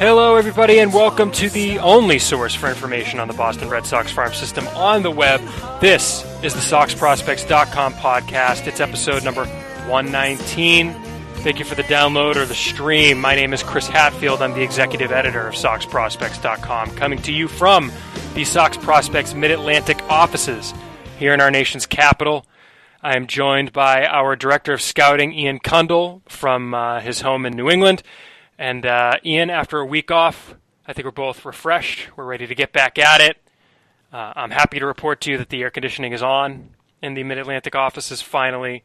Hello, everybody, and welcome to the only source for information on the Boston Red Sox farm system on the web. This is the SoxProspects.com podcast. It's episode number 119. Thank you for the download or the stream. My name is Chris Hatfield. I'm the executive editor of SoxProspects.com, coming to you from the Sox Prospects Mid-Atlantic offices here in our nation's capital. I am joined by our director of scouting, Ian Kundle, from his home in New England. And Ian, after a week off, I think we're both refreshed. We're ready to get back at it. I'm happy to report to you that the air conditioning is on in the Mid-Atlantic offices finally,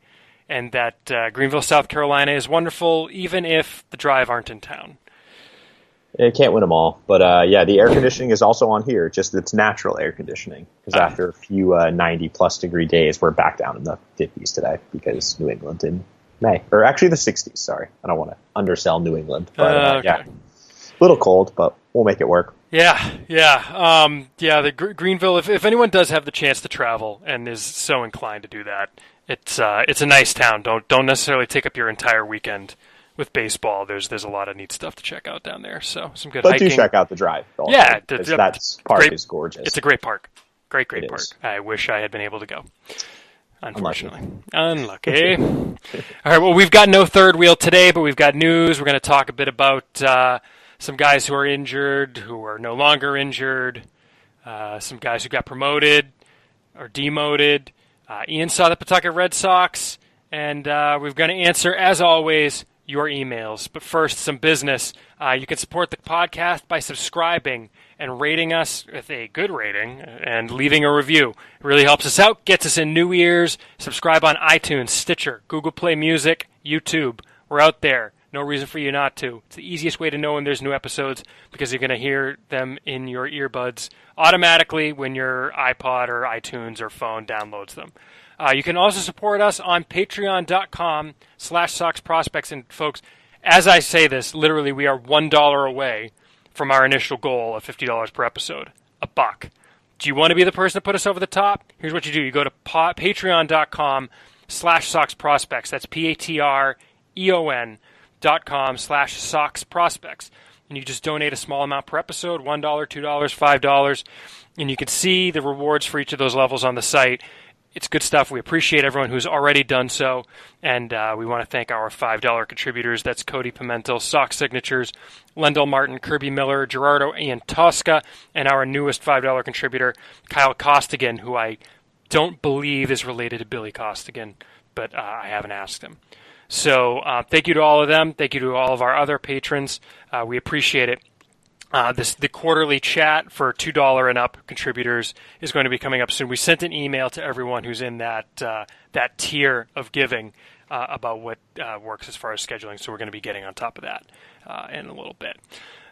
and that Greenville, South Carolina is wonderful, even if the drive aren't in town. You can't win them all. But yeah, the air conditioning is also on here, just it's natural air conditioning. Because after a few 90-plus degree days, we're back down in the 50s today because New England in May. Or actually the 60s, sorry. I don't want to undersell New England. But okay. Yeah, a little cold, but we'll make it work. Yeah. The Greenville, if anyone does have the chance to travel and is so inclined to do that, it's a nice town. Don't necessarily take up your entire weekend with baseball. There's a lot of neat stuff to check out down there. So some good hiking. But do check out the drive. Also, yeah, that park is gorgeous. It's a great park. Great It park. is. I wish I had been able to go. Unfortunately. Unlucky. All right, well, we've got no third wheel today, but we've got news. We're going to talk a bit about some guys who are injured, who are no longer injured, some guys who got promoted or demoted. Ian saw the Pawtucket Red Sox, and we're going to answer, as always, your emails. But first, some business. You can support the podcast by subscribing and rating us with a good rating and leaving a review. It really helps us out, gets us in new ears. Subscribe on iTunes, Stitcher, Google Play Music, YouTube. We're out there. No reason for you not to. It's the easiest way to know when there's new episodes because you're going to hear them in your earbuds automatically when your iPod or iTunes or phone downloads them. You can also support us on patreon.com/SoxProspects. And folks, as I say this, literally we are $1 away from our initial goal of $50 per episode. $1. Do you want to be the person to put us over the top? Here's what you do. You go to patreon.com/SoxProspects. That's patreon.com/SoxProspects. And you just donate a small amount per episode, $1, $2, $5. And you can see the rewards for each of those levels on the site. It's good stuff. We appreciate everyone who's already done so, and we want to thank our $5 contributors. That's Cody Pimentel, Sox Signatures, Lendell Martin, Kirby Miller, Gerardo Ian Tosca, and our newest $5 contributor, Kyle Costigan, who I don't believe is related to Billy Costigan, but I haven't asked him. So thank you to all of them. Thank you to all of our other patrons. We appreciate it. The quarterly chat for $2 and up contributors is going to be coming up soon. We sent an email to everyone who's in that tier of giving about what works as far as scheduling, so we're going to be getting on top of that in a little bit.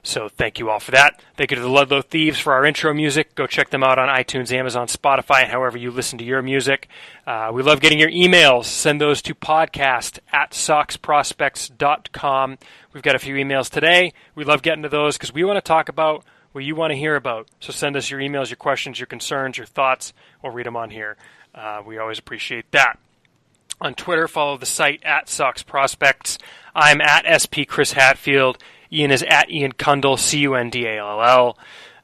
So thank you all for that. Thank you to the Ludlow Thieves for our intro music. Go check them out on iTunes, Amazon, Spotify, and however you listen to your music. We love getting your emails. Send those to podcast@soxprospects.com. We've got a few emails today. We love getting to those because we want to talk about what you want to hear about. So send us your emails, your questions, your concerns, your thoughts. We'll read them on here. We always appreciate that. On Twitter, follow the site @SoxProspects. I'm @SP Chris Hatfield. Ian is @Ian Kundle, Cundall.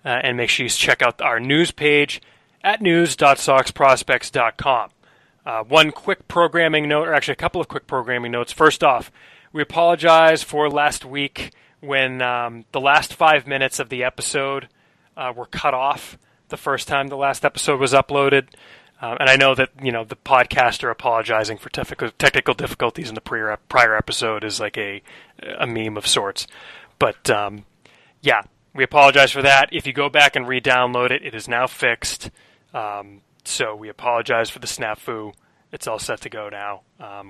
And make sure you check out our news page at news.soxprospects.com. One quick programming note, or actually a couple of quick programming notes. First off, we apologize for last week when the last 5 minutes of the episode were cut off the first time the last episode was uploaded. And I know that, the podcaster apologizing for technical difficulties in the prior episode is like a meme of sorts. But, yeah, we apologize for that. If you go back and re-download it, it is now fixed. So we apologize for the snafu. It's all set to go now.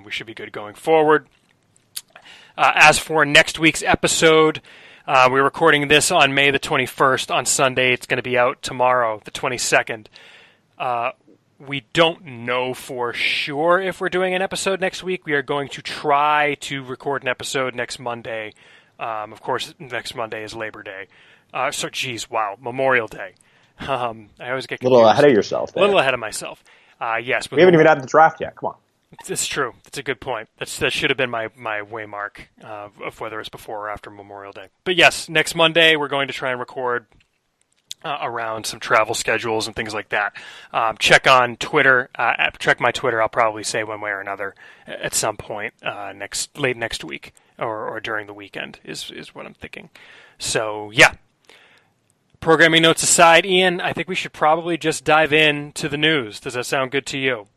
We should be good going forward. As for next week's episode, we're recording this on May the 21st on Sunday. It's going to be out tomorrow, the 22nd. We don't know for sure if we're doing an episode next week. We are going to try to record an episode next Monday. Of course, next Monday is Labor Day. Memorial Day. I always get confused. A little ahead of yourself there. A little ahead of myself. Yes. We haven't even had the draft yet. Come on. It's true. That's a good point. That should have been my waymark of whether it's before or after Memorial Day. But yes, next Monday we're going to try and record around some travel schedules and things like that. Check on Twitter. Check my Twitter. I'll probably say one way or another at some point late next week or during the weekend is what I'm thinking. So yeah. Programming notes aside, Ian, I think we should probably just dive into the news. Does that sound good to you?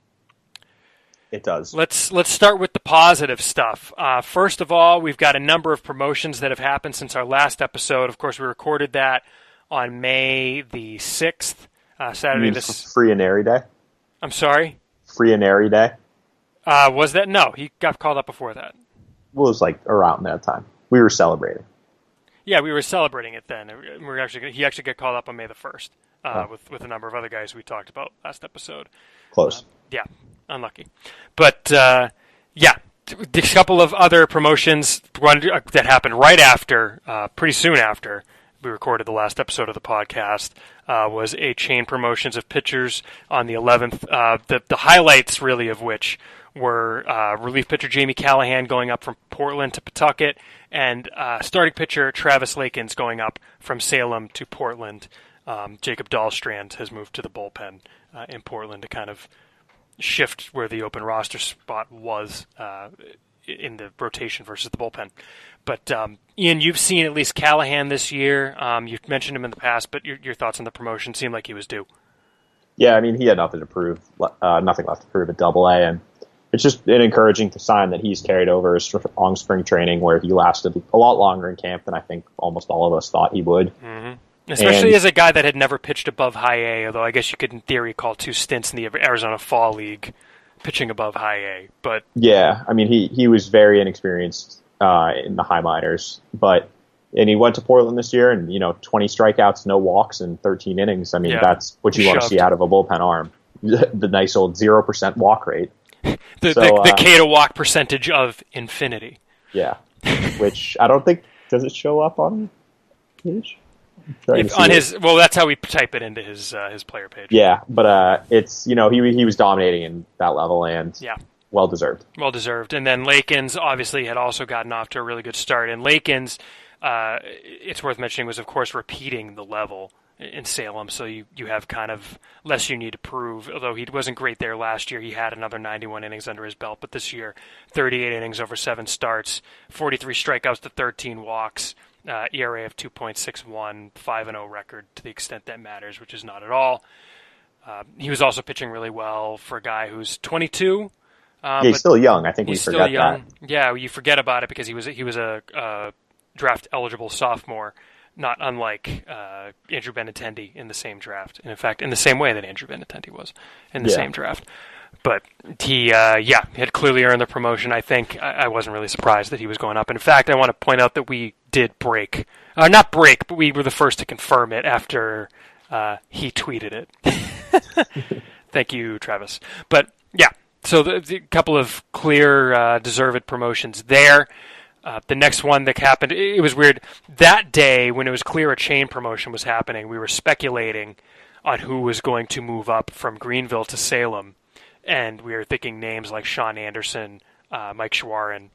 It does. Let's start with the positive stuff. First of all, we've got a number of promotions that have happened since our last episode. Of course, we recorded that on May the 6th, Saturday. Free and Airy Day? I'm sorry? Free and Airy Day? Was that? No, he got called up before that. Well, it was like around that time. We were celebrating. Yeah, we were celebrating it then. He actually got called up on May the 1st with a number of other guys we talked about last episode. Close. Yeah, unlucky. But, yeah, a couple of other promotions that happened right after, pretty soon after we recorded the last episode of the podcast, was a chain promotions of pitchers on the 11th. The highlights, really, of which were relief pitcher Jamie Callahan going up from Portland to Pawtucket, and starting pitcher Travis Lakins going up from Salem to Portland. Jacob Dahlstrand has moved to the bullpen in Portland to kind of shift where the open roster spot was in the rotation versus the bullpen. But Ian, you've seen at least Callahan this year. You've mentioned him in the past, but your thoughts on the promotion seemed like he was due. Yeah, I mean, he had nothing to prove, nothing left to prove at Double-A, and it's just an encouraging sign that he's carried over his strong spring training, where he lasted a lot longer in camp than I think almost all of us thought he would. Mm-hmm. Especially as a guy that had never pitched above high A, although I guess you could, in theory, call 2 stints in the Arizona Fall League pitching above high A. But yeah, I mean, he was very inexperienced in the high minors, and he went to Portland this year, and 20 strikeouts, no walks, and 13 innings. I mean, that's what you want to see out of a bullpen arm. The nice old 0% walk rate. The K to walk percentage of infinity. Yeah, which I don't think, does it show up on page? That's how we type it into his player page. Yeah, but it's he was dominating in that level, and well deserved. Well deserved. And then Lakins obviously had also gotten off to a really good start. And Lakins, it's worth mentioning, was of course repeating the level in Salem, so you have kind of less you need to prove. Although he wasn't great there last year, he had another 91 innings under his belt. But this year, 38 innings over 7 starts, 43 strikeouts to 13 walks. ERA of 2.61, 5-0 record to the extent that matters, which is not at all. He was also pitching really well for a guy who's 22. He's still young. I think we forgot that. Yeah, you forget about it because he was a draft eligible sophomore, not unlike Andrew Benintendi in the same draft. And in fact, in the same way that Andrew Benintendi was in the same draft. But he had clearly earned the promotion. I think I wasn't really surprised that he was going up. In fact, I want to point out that we did break. Not break, but we were the first to confirm it after he tweeted it. Thank you, Travis. But yeah, so the couple of clear, deserved promotions there. The next one that happened, it was weird. That day, when it was clear a chain promotion was happening, we were speculating on who was going to move up from Greenville to Salem. And we were thinking names like Sean Anderson, Mike Schwarin.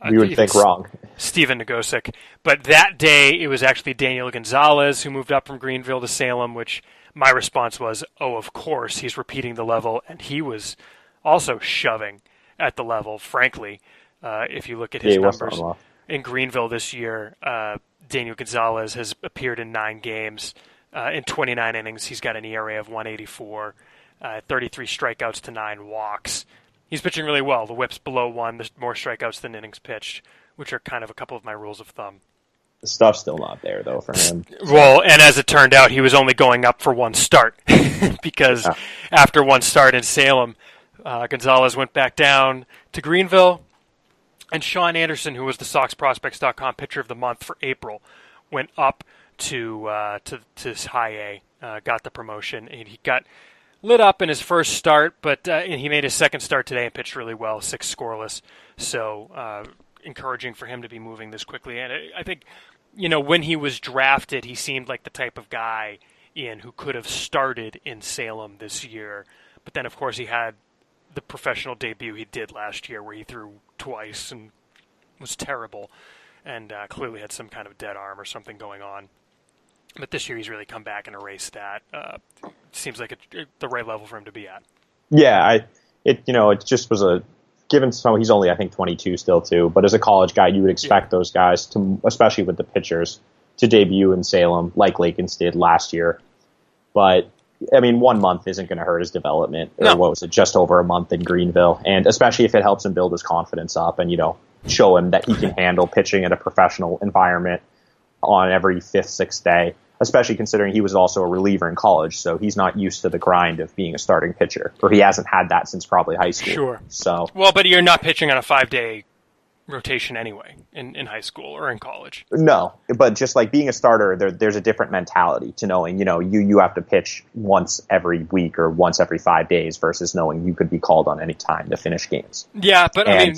You would think wrong. Steven Nagosic. But that day, it was actually Daniel Gonzalez who moved up from Greenville to Salem, which my response was, oh, of course, he's repeating the level. And he was also shoving at the level, frankly, if you look at his numbers. In Greenville this year, Daniel Gonzalez has appeared in 9 games. In 29 innings, he's got an ERA of 1.84. 33 strikeouts to 9 walks. He's pitching really well. The whip's below 1. There's more strikeouts than innings pitched, which are kind of a couple of my rules of thumb. The stuff's still not there, though, for him. Well, and as it turned out, he was only going up for 1 start because after 1 start in Salem, Gonzalez went back down to Greenville, and Sean Anderson, who was the SoxProspects.com Pitcher of the Month for April, went up to high A, got the promotion, and he got lit up in his first start, but and he made his second start today and pitched really well, 6 scoreless. So encouraging for him to be moving this quickly. And I think, when he was drafted, he seemed like the type of guy, Ian, who could have started in Salem this year. But then, of course, he had the professional debut he did last year, where he threw twice and was terrible, and clearly had some kind of dead arm or something going on. But this year he's really come back and erased that. Seems like the right level for him to be at. Yeah, it just was given so he's only I think 22 still too, but as a college guy you would expect those guys to, especially with the pitchers, to debut in Salem like Lakins did last year. But I mean, 1 month isn't going to hurt his development, or what was it, just over a month in Greenville, and especially if it helps him build his confidence up and show him that he can handle pitching in a professional environment on every fifth, sixth day, especially considering he was also a reliever in college, so he's not used to the grind of being a starting pitcher, or he hasn't had that since probably high school. Sure. So, well, but you're not pitching on a 5-day rotation anyway in high school or in college. No, but just like being a starter, there's a different mentality to knowing, you have to pitch once every week or once every 5 days versus knowing you could be called on any time to finish games. Yeah, but I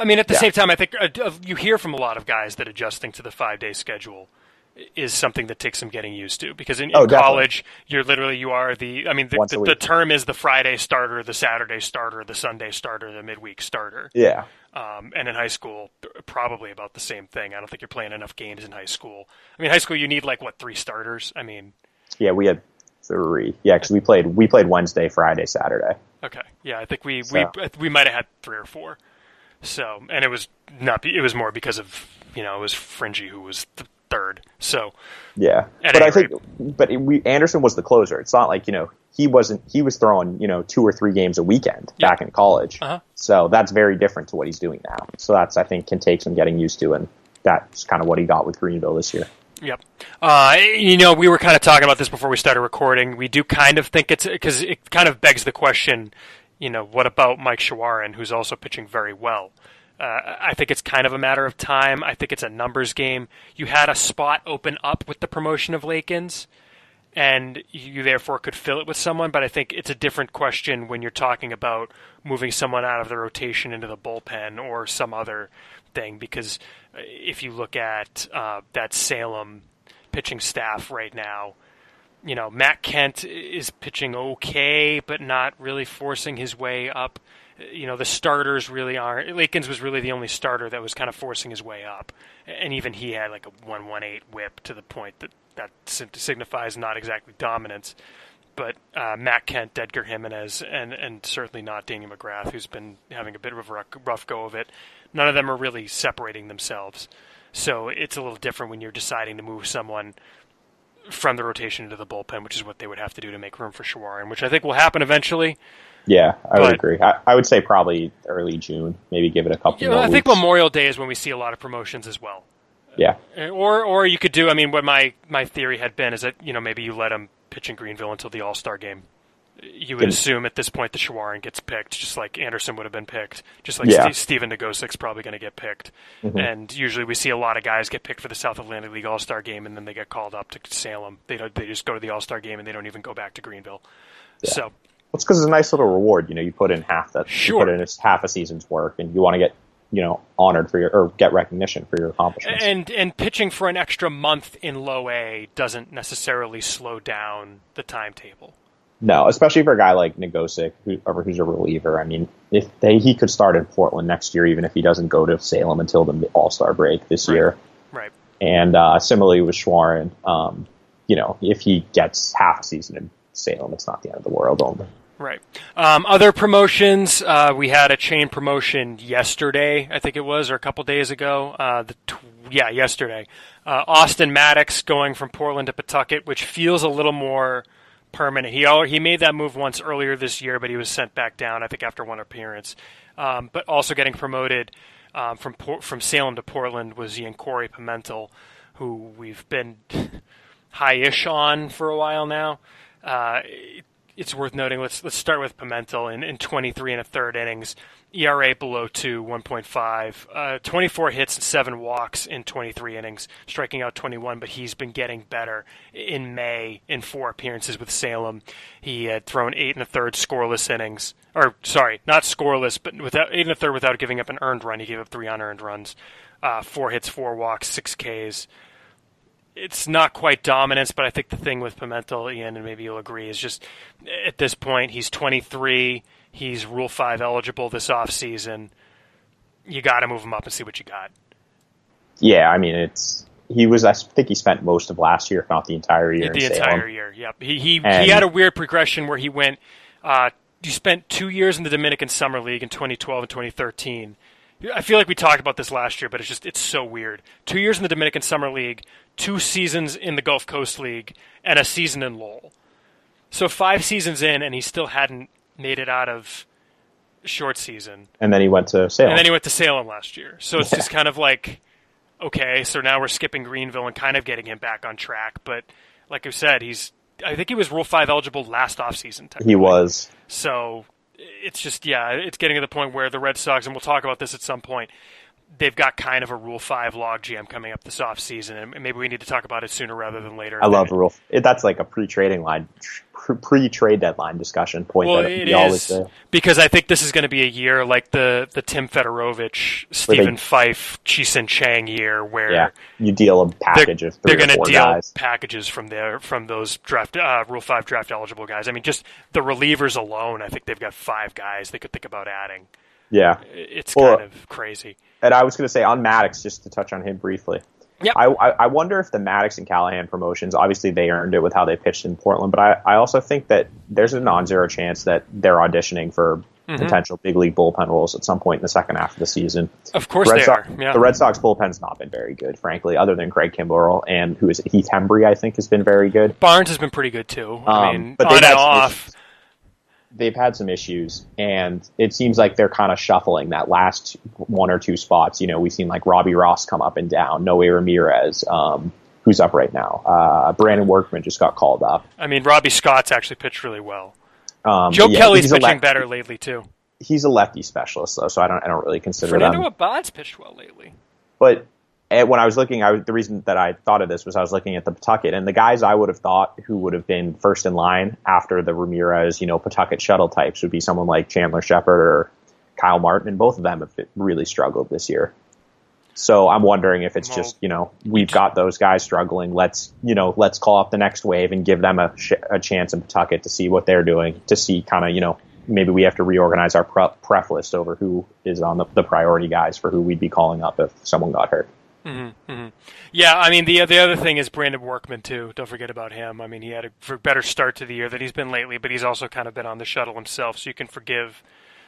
mean, at the same time, I think you hear from a lot of guys that adjusting to the 5-day schedule is something that takes some getting used to, because in college, the term is the Friday starter, the Saturday starter, the Sunday starter, the midweek starter. Yeah. And in high school, probably about the same thing. I don't think you're playing enough games in high school. I mean, high school, you need 3 starters. I mean, yeah, we had 3. Yeah, because we played Wednesday, Friday, Saturday. Okay. Yeah, I think we might have had 3 or 4. So, and it was more because of it was Fringy who was the third. So yeah, but I think Anderson was the closer. It's not like he was throwing 2 or 3 games a weekend back in college. Uh-huh. So that's very different to what he's doing now. So that's, I think, can take some getting used to, and that's kind of what he got with Greenville this year. Yep. We were kind of talking about this before we started recording. We do kind of think because it kind of begs the question, what about Mike Shawarin, who's also pitching very well? I think it's kind of a matter of time. I think it's a numbers game. You had a spot open up with the promotion of Lakins, and you therefore could fill it with someone, but I think it's a different question when you're talking about moving someone out of the rotation into the bullpen or some other thing, because if you look at that Salem pitching staff right now, Matt Kent is pitching okay, but not really forcing his way up. The starters really aren't. Lakins was really the only starter that was kind of forcing his way up, and even he had like a 1.18 whip to the point that signifies not exactly dominance. But Matt Kent, Edgar Jimenez, and certainly not Daniel McGrath, who's been having a bit of a rough go of it. None of them are really separating themselves. So it's a little different when you're deciding to move someone from the rotation into the bullpen, which is what they would have to do to make room for Shawarin, which I think will happen eventually. Yeah, I would agree. I would say probably early June, maybe give it a couple more weeks. I think Memorial Day is when we see a lot of promotions as well. Yeah. Or you could do, what my theory had been is that, maybe you let him pitch in Greenville until the All-Star game. You would assume at this point the Shawarin gets picked, just like Anderson would have been picked, just like Steven Nagosic's probably going to get picked. Mm-hmm. And usually we see a lot of guys get picked for the South Atlantic League All-Star game, and then they get called up to Salem. They just go to the All-Star game, and they don't even go back to Greenville. Yeah. So it's because it's a nice little reward. You put in half that. Sure. You put in half a season's work, and you want to get honored for or get recognition for your accomplishments. And pitching for an extra month in Low A doesn't necessarily slow down the timetable. No, especially for a guy like Nagosic, who's a reliever. He could start in Portland next year, even if he doesn't go to Salem until the All-Star break this year. Right. And similarly with Shawarin, if he gets half a season in Salem, it's not the end of the world only. Right. Other promotions, we had a chain promotion yesterday, I think it was, or a couple days ago. Yesterday. Austin Maddox going from Portland to Pawtucket, which feels a little more permanent. He made that move once earlier this year, but he was sent back down, I think, after one appearance. But also getting promoted from Salem to Portland was Ian Corey Pimentel, who we've been high-ish on for a while now. It's worth noting, let's start with Pimentel in 23 and a third innings, ERA below 2, 1.5, 24 hits and 7 walks in 23 innings, striking out 21, but he's been getting better. In May, in 4 appearances with Salem, he had thrown 8 and a third scoreless innings, not scoreless, but 8 and a third without giving up an earned run. He gave up 3 unearned runs, 4 hits, 4 walks, 6 Ks. It's not quite dominance, but I think the thing with Pimentel, Ian, and maybe you'll agree, is just at this point he's 23. He's Rule 5 eligible this offseason. You got to move him up and see what you got. Yeah, I mean, I think he spent most of last year, if not the entire year. The entire year, yep. He had a weird progression where he went. You spent 2 years in the Dominican Summer League in 2012 and 2013. I feel like we talked about this last year, but it's so weird. 2 years in the Dominican Summer League, 2 seasons in the Gulf Coast League, and a season in Lowell. So 5 seasons in, and he still hadn't made it out of short season. And then he went to Salem. Last year. So it's just kind of like, okay, so now we're skipping Greenville and kind of getting him back on track. But like I said, I think he was Rule 5 eligible last offseason. He was. So it's just, it's getting to the point where the Red Sox, and we'll talk about this at some point, they've got kind of a Rule 5 logjam coming up this offseason, and maybe we need to talk about it sooner rather than later. I love the Rule. That's like a pre-trade deadline discussion point. Well, that it we always is, do. because I think this is going to be a year like the Tim Fedorovich, Stephen Fife, Chi-Sin Chang year, where you deal a package of 3 or 4 guys. They're going to deal packages from those draft Rule 5 draft eligible guys. I mean, just the relievers alone, I think they've got 5 guys they could think about adding. Yeah. It's kind of crazy. And I was going to say, on Maddox, just to touch on him briefly, yep. I wonder if the Maddox and Callahan promotions, obviously they earned it with how they pitched in Portland, but I also think that there's a non-zero chance that they're auditioning for potential big league bullpen roles at some point in the second half of the season. Of course they are. Yeah. The Red Sox bullpen's not been very good, frankly, other than Craig Kimbrell and Heath Hembry, I think, has been very good. Barnes has been pretty good too. I mean, but on and off. They've had some issues, and it seems like they're kind of shuffling that last 1 or 2 spots. You know, we've seen like Robbie Ross come up and down, Noe Ramirez, who's up right now. Brandon Workman just got called up. I mean, Robbie Scott's actually pitched really well. Joe Kelly's pitching better lately too. He's a lefty specialist though, so I don't really consider Fernando Abad's pitched well lately. But when I was looking, the reason that I thought of this was I was looking at the Pawtucket, and the guys I would have thought who would have been first in line after the Ramirez, Pawtucket shuttle types would be someone like Chandler Shepard or Kyle Martin, and both of them have really struggled this year. So I'm wondering if it's just, we've got those guys struggling. Let's call up the next wave and give them a chance in Pawtucket to see what they're doing, to see kind of, maybe we have to reorganize our pref list over who is on the priority guys for who we'd be calling up if someone got hurt. Mm-hmm, mm-hmm. Yeah, I mean, the other thing is Brandon Workman, too. Don't forget about him. I mean, he had a better start to the year than he's been lately, but he's also kind of been on the shuttle himself, so you can forgive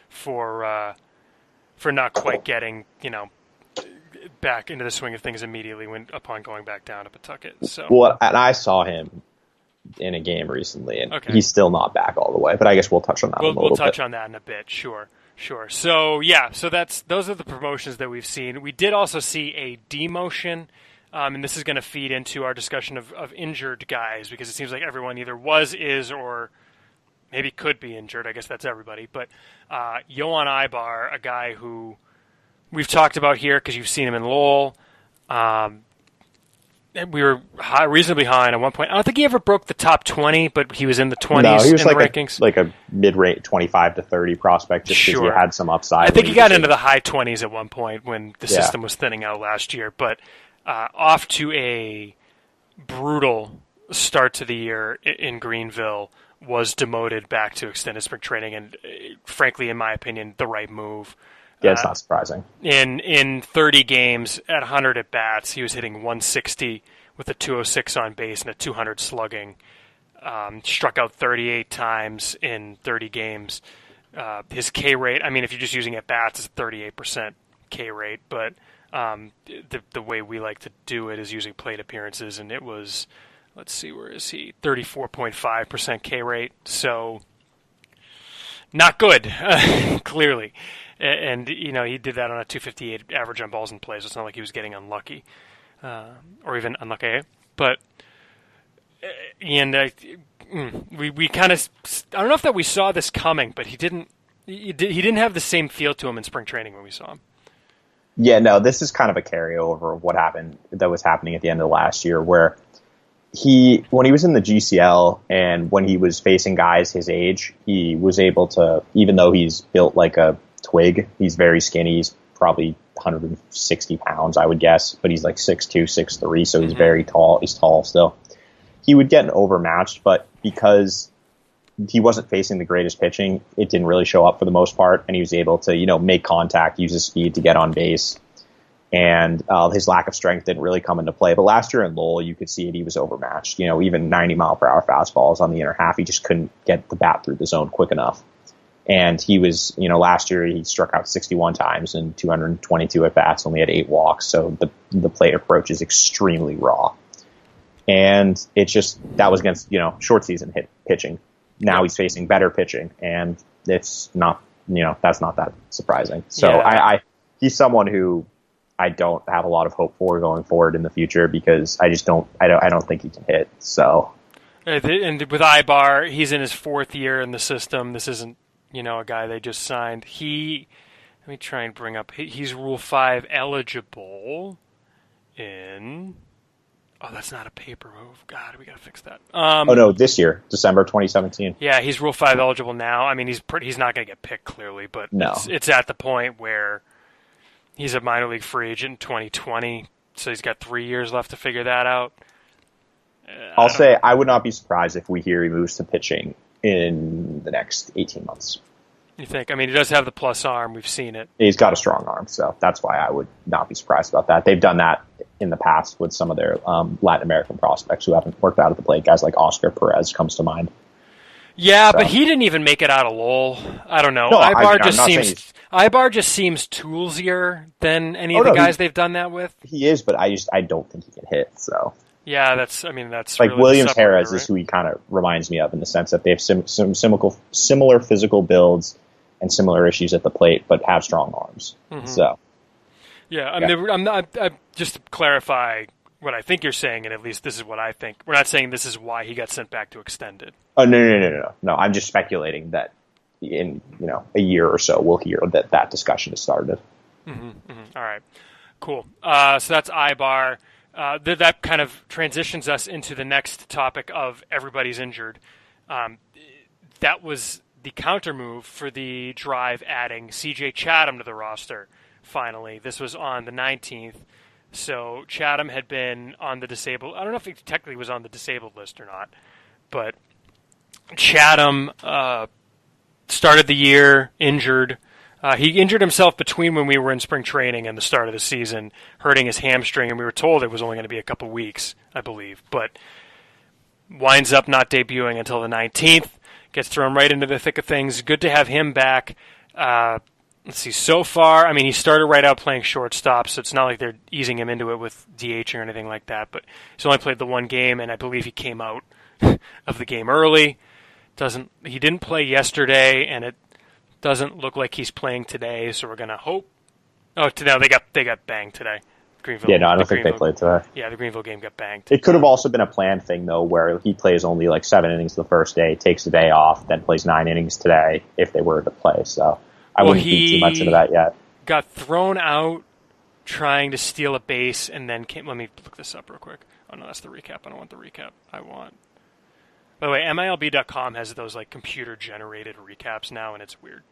for not quite getting, back into the swing of things immediately upon going back down to Pawtucket. So. Well, and I saw him in a game recently, and he's still not back all the way, but I guess we'll touch on that We'll touch on that in a bit, sure. So those are the promotions that we've seen. We did also see a demotion, and this is going to feed into our discussion of injured guys, because it seems like everyone either is, or maybe could be injured. I guess that's everybody. But Yohan Ibar, a guy who we've talked about here because you've seen him in Lowell. We were reasonably high at one point. I don't think he ever broke the top 20, but he was in the 20s he was in the rankings. Like a mid-range 25 to 30 prospect, just because he had some upside. I think he got into the high 20s at one point when the system was thinning out last year. But off to a brutal start to the year in Greenville, was demoted back to extended spring training, and frankly, in my opinion, the right move. Yeah, it's not surprising. In 30 games, at 100 at-bats, he was hitting 160 with a 206 on base and a 200 slugging. Struck out 38 times in 30 games. His K rate, I mean, if you're just using at-bats, it's a 38% K rate, but the way we like to do it is using plate appearances, and it was, let's see, where is he? 34.5% K rate, so not good, clearly. And, he did that on a 258 average on balls in play, so it's not like he was getting unlucky, or even unlucky. But, we kind of, I don't know if that we saw this coming, but he didn't have the same feel to him in spring training when we saw him. Yeah, no, this is kind of a carryover of what was happening at the end of last year, where when he was in the GCL and when he was facing guys his age, he was able to, even though he's built like a twig, he's very skinny, he's probably 160 pounds, I would guess, but he's like 6'2", 6'3", so he's very tall, he's tall still. He would get overmatched, but because he wasn't facing the greatest pitching. It didn't really show up for the most part, and he was able to, make contact, use his speed to get on base. And his lack of strength didn't really come into play. But last year in Lowell, you could see it. He was overmatched. Even 90-mile-per-hour fastballs on the inner half, he just couldn't get the bat through the zone quick enough. And he was, last year he struck out 61 times and 222 at-bats, only had 8 walks. So the plate approach is extremely raw. And that was against, short season pitching. Now he's facing better pitching, and it's not, that's not that surprising. So yeah. He's someone who I don't have a lot of hope for going forward in the future because I don't think he can hit. So, and with Ibar, he's in his 4th year in the system. This isn't, a guy they just signed. Let me try and bring up, he's Rule 5 eligible in, that's not a paper move. God, we got to fix that. No, this year, December 2017. Yeah, he's Rule 5 eligible now. I mean, he's not going to get picked clearly, but no. It's at the point where he's a minor league free agent in 2020, so he's got 3 years left to figure that out. I'll say I would not be surprised if we hear he moves to pitching in the next 18 months. You think? I mean, he does have the plus arm. We've seen it. He's got a strong arm, so that's why I would not be surprised about that. They've done that in the past with some of their Latin American prospects who haven't worked out at the plate. Guys like Oscar Perez comes to mind. Yeah, so. But he didn't even make it out of Lowell. I don't know. No, Ibar just seems toolsier than any of the guys they've done that with. He is, but I don't think he can hit. So yeah, that's like really Williams Harris right? is who he kind of reminds me of in the sense that they have some similar physical builds and similar issues at the plate, but have strong arms. Mm-hmm. So yeah, I mean, I'm not. Just to clarify what I think you're saying, and at least this is what I think. We're not saying this is why he got sent back to extended. Oh no! I'm just speculating that in a year or so we'll hear that discussion has started. Mm-hmm, mm-hmm. All right, cool. So that's Ibar. That kind of transitions us into the next topic of everybody's injured. That was the counter move for the Drive adding C.J. Chatham to the roster. Finally, this was on the 19th. So Chatham had been on the disabled. I don't know if he technically was on the disabled list or not, but Chatham started the year injured. He injured himself between when we were in spring training and the start of the season, hurting his hamstring, and we were told it was only going to be a couple weeks, I believe. But winds up not debuting until the 19th, gets thrown right into the thick of things. Good to have him back. Let's see, so far, I mean, he started right out playing shortstop, so it's not like they're easing him into it with DH or anything like that. But he's only played the one game, and I believe he came out of the game early. He didn't play yesterday, and it doesn't look like he's playing today, so we're going to hope. Oh, no, they got banged today. Greenville. Yeah, no, I don't think they played today. Yeah, the Greenville game got banged. It could have also been a planned thing, though, where he plays only like 7 innings the first day, takes a day off, then plays 9 innings today if they were to play. So I wouldn't read too much into that yet. Got thrown out trying to steal a base and then came. Let me look this up real quick. Oh, no, that's the recap. I don't want the recap. By the way, MILB.com has those like computer-generated recaps now, and it's weird.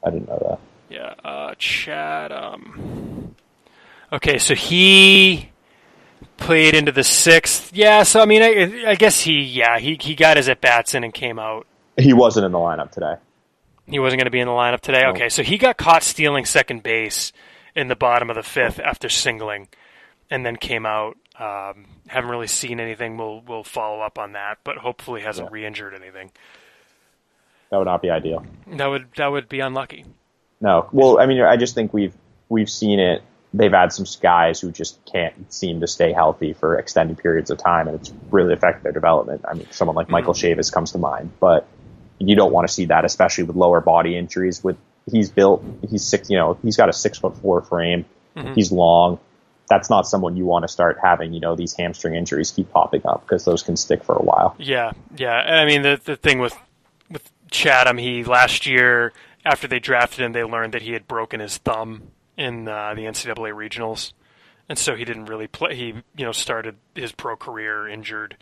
I didn't know that. Yeah, Chatham. Okay, so he played into the 6th. Yeah, so I mean, I guess he got his at-bats in and came out. He wasn't in the lineup today. He wasn't going to be in the lineup today? No. Okay, so he got caught stealing second base in the bottom of the 5th after singling and then came out. Haven't really seen anything. We'll follow up on that, but hopefully hasn't re-injured anything. That would not be ideal. That would be unlucky. No. Well, I mean, I just think we've seen it. They've had some guys who just can't seem to stay healthy for extended periods of time, and it's really affected their development. I mean, someone like Michael Chavis comes to mind, but you don't want to see that, especially with lower body injuries. He's 6, he's got a 6'4" frame. Mm-hmm. He's long. That's not someone you want to start having, these hamstring injuries keep popping up because those can stick for a while. Yeah. I mean, the thing with Chatham, last year after they drafted him, they learned that he had broken his thumb in the NCAA regionals, and so he didn't really play. He started his pro career injured.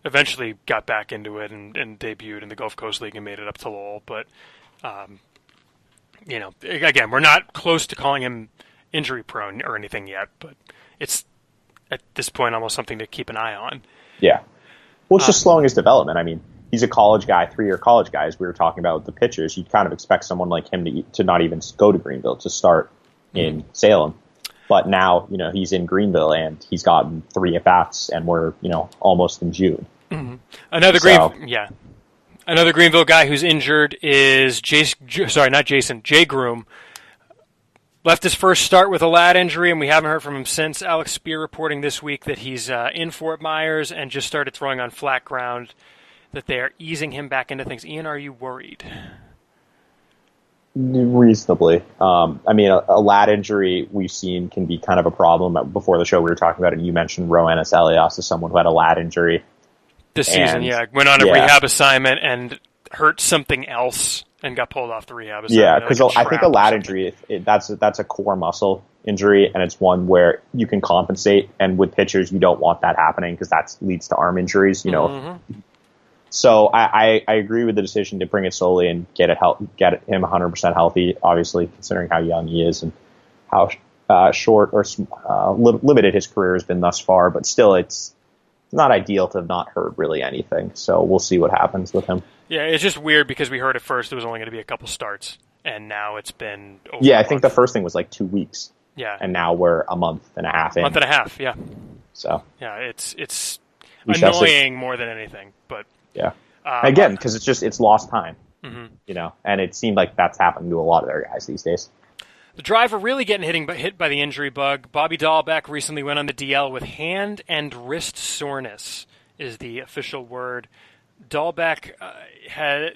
Eventually got back into it and debuted in the Gulf Coast League and made it up to Lowell. But again, we're not close to calling him injury prone or anything yet, but it's at this point almost something to keep an eye on. Yeah. Well, it's just slowing his development. I mean, he's a college guy, 3-year college guy, as we were talking about with the pitchers. You'd kind of expect someone like him to not even go to Greenville, to start in Salem. But now, he's in Greenville and he's gotten 3 at-bats and we're, almost in June. Mm-hmm. Another Greenville guy who's injured is Jay Groom. Left his first start with a lat injury, and we haven't heard from him since. Alex Spear reporting this week that he's in Fort Myers and just started throwing on flat ground, that they are easing him back into things. Ian, are you worried? Reasonably. A lat injury we've seen can be kind of a problem. Before the show, we were talking about it, and you mentioned Roanis Elias as someone who had a lat injury this season. Went on a rehab assignment and hurt something else and got pulled off the rehab assignment. Yeah, because I think a lat injury, that's a core muscle injury, and it's one where you can compensate. And with pitchers, you don't want that happening because that leads to arm injuries. So I agree with the decision to bring it slowly and get him 100% healthy. Obviously, considering how young he is and how short or limited his career has been thus far, but still, it's not ideal to have not heard really anything. So we'll see what happens with him. Yeah, it's just weird because we heard at first it was only going to be a couple starts, and now it's been over I think the first thing was like 2 weeks. Yeah. And now we're a month and a half in. Yeah. So. Yeah, it's annoying more than anything, but. Yeah. Again, because it's lost time, and it seemed like that's happened to a lot of their guys these days. The driver really getting hit by the injury bug. Bobby Dahlbeck recently went on the DL with hand and wrist soreness is the official word. Dahlbeck had,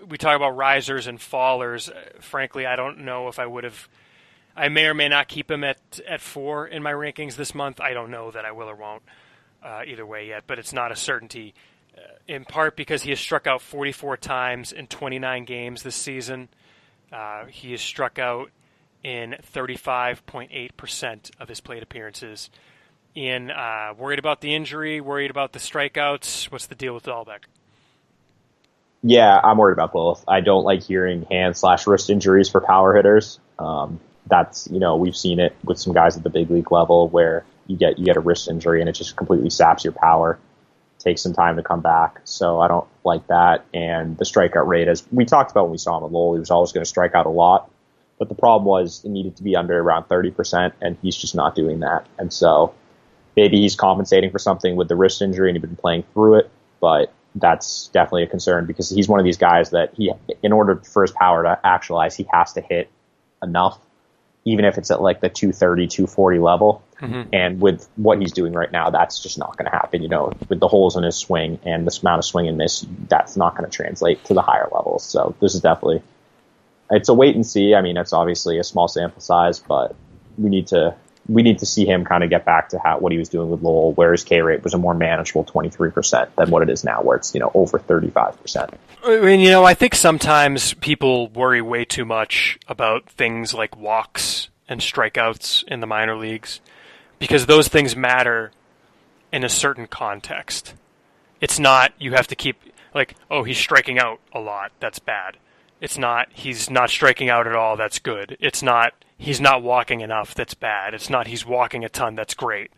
we talk about risers and fallers. Frankly, I don't know if I may or may not keep him at 4 in my rankings this month. I don't know that I will or won't either way yet, but it's not a certainty. In part because he has struck out 44 times in 29 games this season. He has struck out in 35.8% of his plate appearances. Ian, worried about the injury, worried about the strikeouts. What's the deal with Dahlbeck? Yeah, I'm worried about both. I don't like hearing hand/wrist injuries for power hitters. That's, we've seen it with some guys at the big league level where you get a wrist injury and it just completely saps your power. Takes some time to come back. So I don't like that. And the strikeout rate, as we talked about when we saw him at Lowell, he was always going to strike out a lot. But the problem was it needed to be under around 30%, and he's just not doing that. And so maybe he's compensating for something with the wrist injury and he's been playing through it, but that's definitely a concern because he's one of these guys that in order for his power to actualize, he has to hit enough, even if it's at like the 230, 240 level. Mm-hmm. And with what he's doing right now, that's just not going to happen. With the holes in his swing and this amount of swing and miss, that's not going to translate to the higher levels. So this is definitely, it's a wait and see. I mean, it's obviously a small sample size, but we need to see him kind of get back to what he was doing with Lowell, where his K rate was a more manageable 23% than what it is now, where it's, over 35%. I mean, I think sometimes people worry way too much about things like walks and strikeouts in the minor leagues because those things matter in a certain context. It's not you have to keep like, oh, he's striking out a lot, that's bad. It's not he's not striking out at all, that's good. It's not he's not walking enough, that's bad. It's not he's walking a ton, that's great.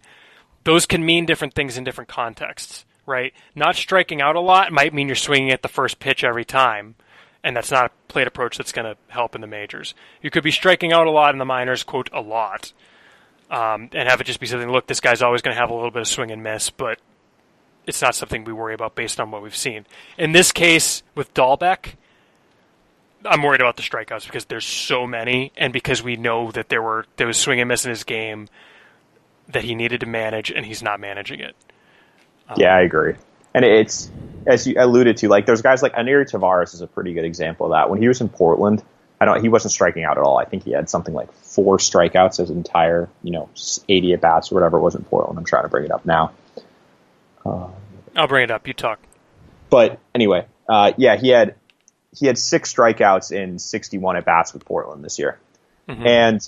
Those can mean different things in different contexts, right? Not striking out a lot might mean you're swinging at the first pitch every time, and that's not a plate approach that's going to help in the majors. You could be striking out a lot in the minors, quote, a lot, and have it just be something, look, this guy's always going to have a little bit of swing and miss, but it's not something we worry about based on what we've seen. In this case, with Dahlbeck, I'm worried about the strikeouts because there's so many, and because we know that there was swing and miss in his game that he needed to manage, and he's not managing it. Yeah, I agree. And it's, as you alluded to, like there's guys like Aneri Tavares is a pretty good example of that. When he was in Portland, he wasn't striking out at all. I think he had something like 4 strikeouts his entire, 80 at bats or whatever it was in Portland. I'm trying to bring it up now. I'll bring it up. You talk. But anyway, he had 6 strikeouts in 61 at bats with Portland this year, and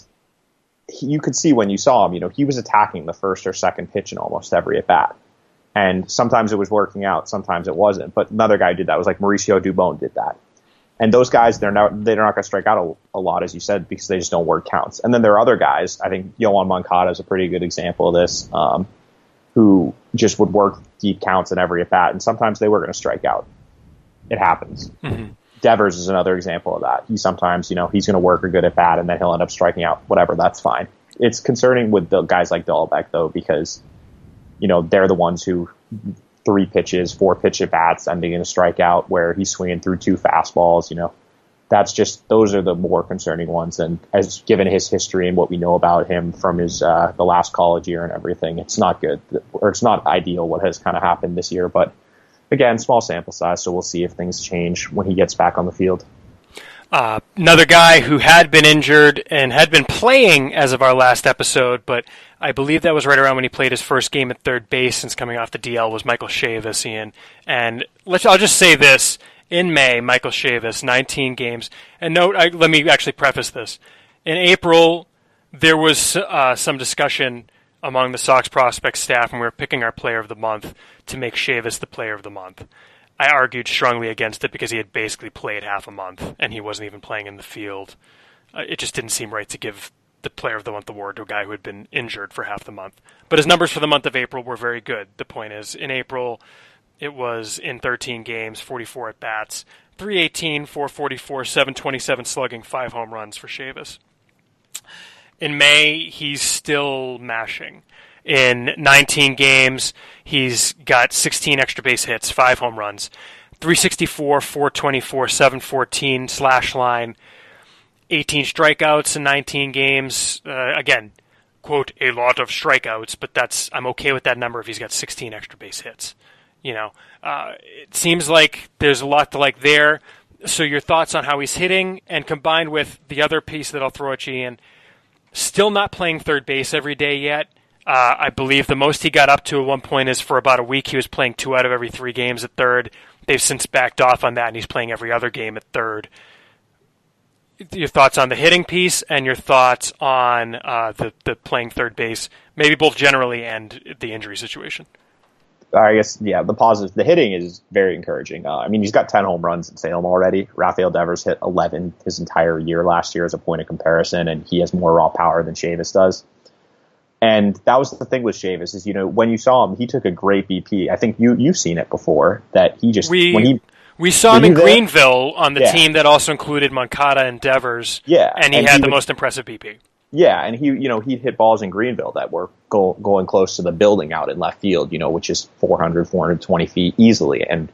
you could see when you saw him, he was attacking the first or second pitch in almost every at bat. And sometimes it was working out, sometimes it wasn't. But another guy did that. It was like Mauricio Dubon did that. And those guys, they're not going to strike out a lot, as you said, because they just don't work counts. And then there are other guys. I think Yohan Moncada is a pretty good example of this, who just would work deep counts in every at bat, and sometimes they were going to strike out. It happens. Mm-hmm. Devers is another example of that. He sometimes, he's going to work a good at bat and then he'll end up striking out. Whatever, that's fine. It's concerning with the guys like Dahlbeck, though, because, they're the ones who 3 pitches, 4 pitch at bats ending in a strikeout where he's swinging through 2 fastballs. Those are the more concerning ones. And as given his history and what we know about him from his the last college year and everything, it's not good, or it's not ideal what has kind of happened this year. But again, small sample size, so we'll see if things change when he gets back on the field. Another guy who had been injured and had been playing as of our last episode, but I believe that was right around when he played his first game at third base since coming off the DL, was Michael Chavis, Ian. And I'll just say this. In May, Michael Chavis, 19 games. And note, let me actually preface this. In April, there was some discussion among the Sox prospect staff when we were picking our player of the month to make Chavis the player of the month. I argued strongly against it because he had basically played half a month and he wasn't even playing in the field. It just didn't seem right to give the player of the month award to a guy who had been injured for half the month. But his numbers for the month of April were very good. The point is, in April, it was in 13 games, 44 at-bats, 318, 444, 727 slugging, 5 home runs for Chavis. In May, he's still mashing. In 19 games, he's got 16 extra base hits, 5 home runs, 364, 424, 714 slash line, 18 strikeouts in 19 games. Again, quote, a lot of strikeouts, but I'm okay with that number if he's got 16 extra base hits. It seems like there's a lot to like there. So your thoughts on how he's hitting, and combined with the other piece that I'll throw at you, Ian, still not playing third base every day yet. I believe the most he got up to at one point is for about a week he was playing 2 out of every 3 games at third. They've since backed off on that, and he's playing every other game at third. Your thoughts on the hitting piece and your thoughts on the playing third base, maybe both generally and the injury situation. I guess, the positive, the hitting is very encouraging. He's got 10 home runs in Salem already. Rafael Devers hit 11 his entire year last year as a point of comparison, and he has more raw power than Chavis does. And that was the thing with Chavis is, when you saw him, he took a great BP. I think you've seen it before, that he just... We saw him in Greenville on the team that also included Moncada and Devers, and he had the most impressive BP. Yeah, and he'd hit balls in Greenville that were going close to the building out in left field, which is 420 feet easily. And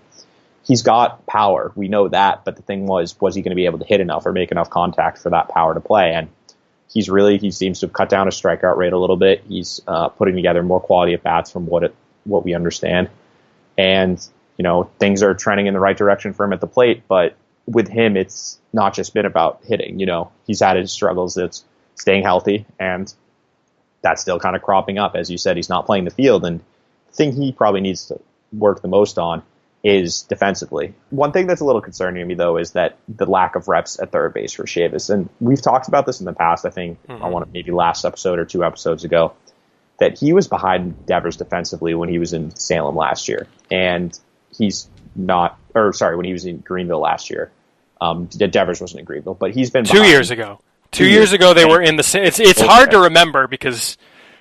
he's got power. We know that. But the thing was he going to be able to hit enough or make enough contact for that power to play? And he seems to have cut down his strikeout rate a little bit. He's putting together more quality at bats from what we understand. And, things are trending in the right direction for him at the plate. But with him, it's not just been about hitting. He's had his struggles. It's staying healthy, and that's still kind of cropping up. As you said, he's not playing the field, and the thing he probably needs to work the most on is defensively. One thing that's a little concerning to me, though, is that the lack of reps at third base for Chavis. And we've talked about this in the past, I think, I want to maybe last episode or 2 episodes ago, that he was behind Devers defensively when he was in Salem last year. And when he was in Greenville last year. Devers wasn't in Greenville, but he's been 2 years ago. 2 years ago, they were in the same. It's hard to remember because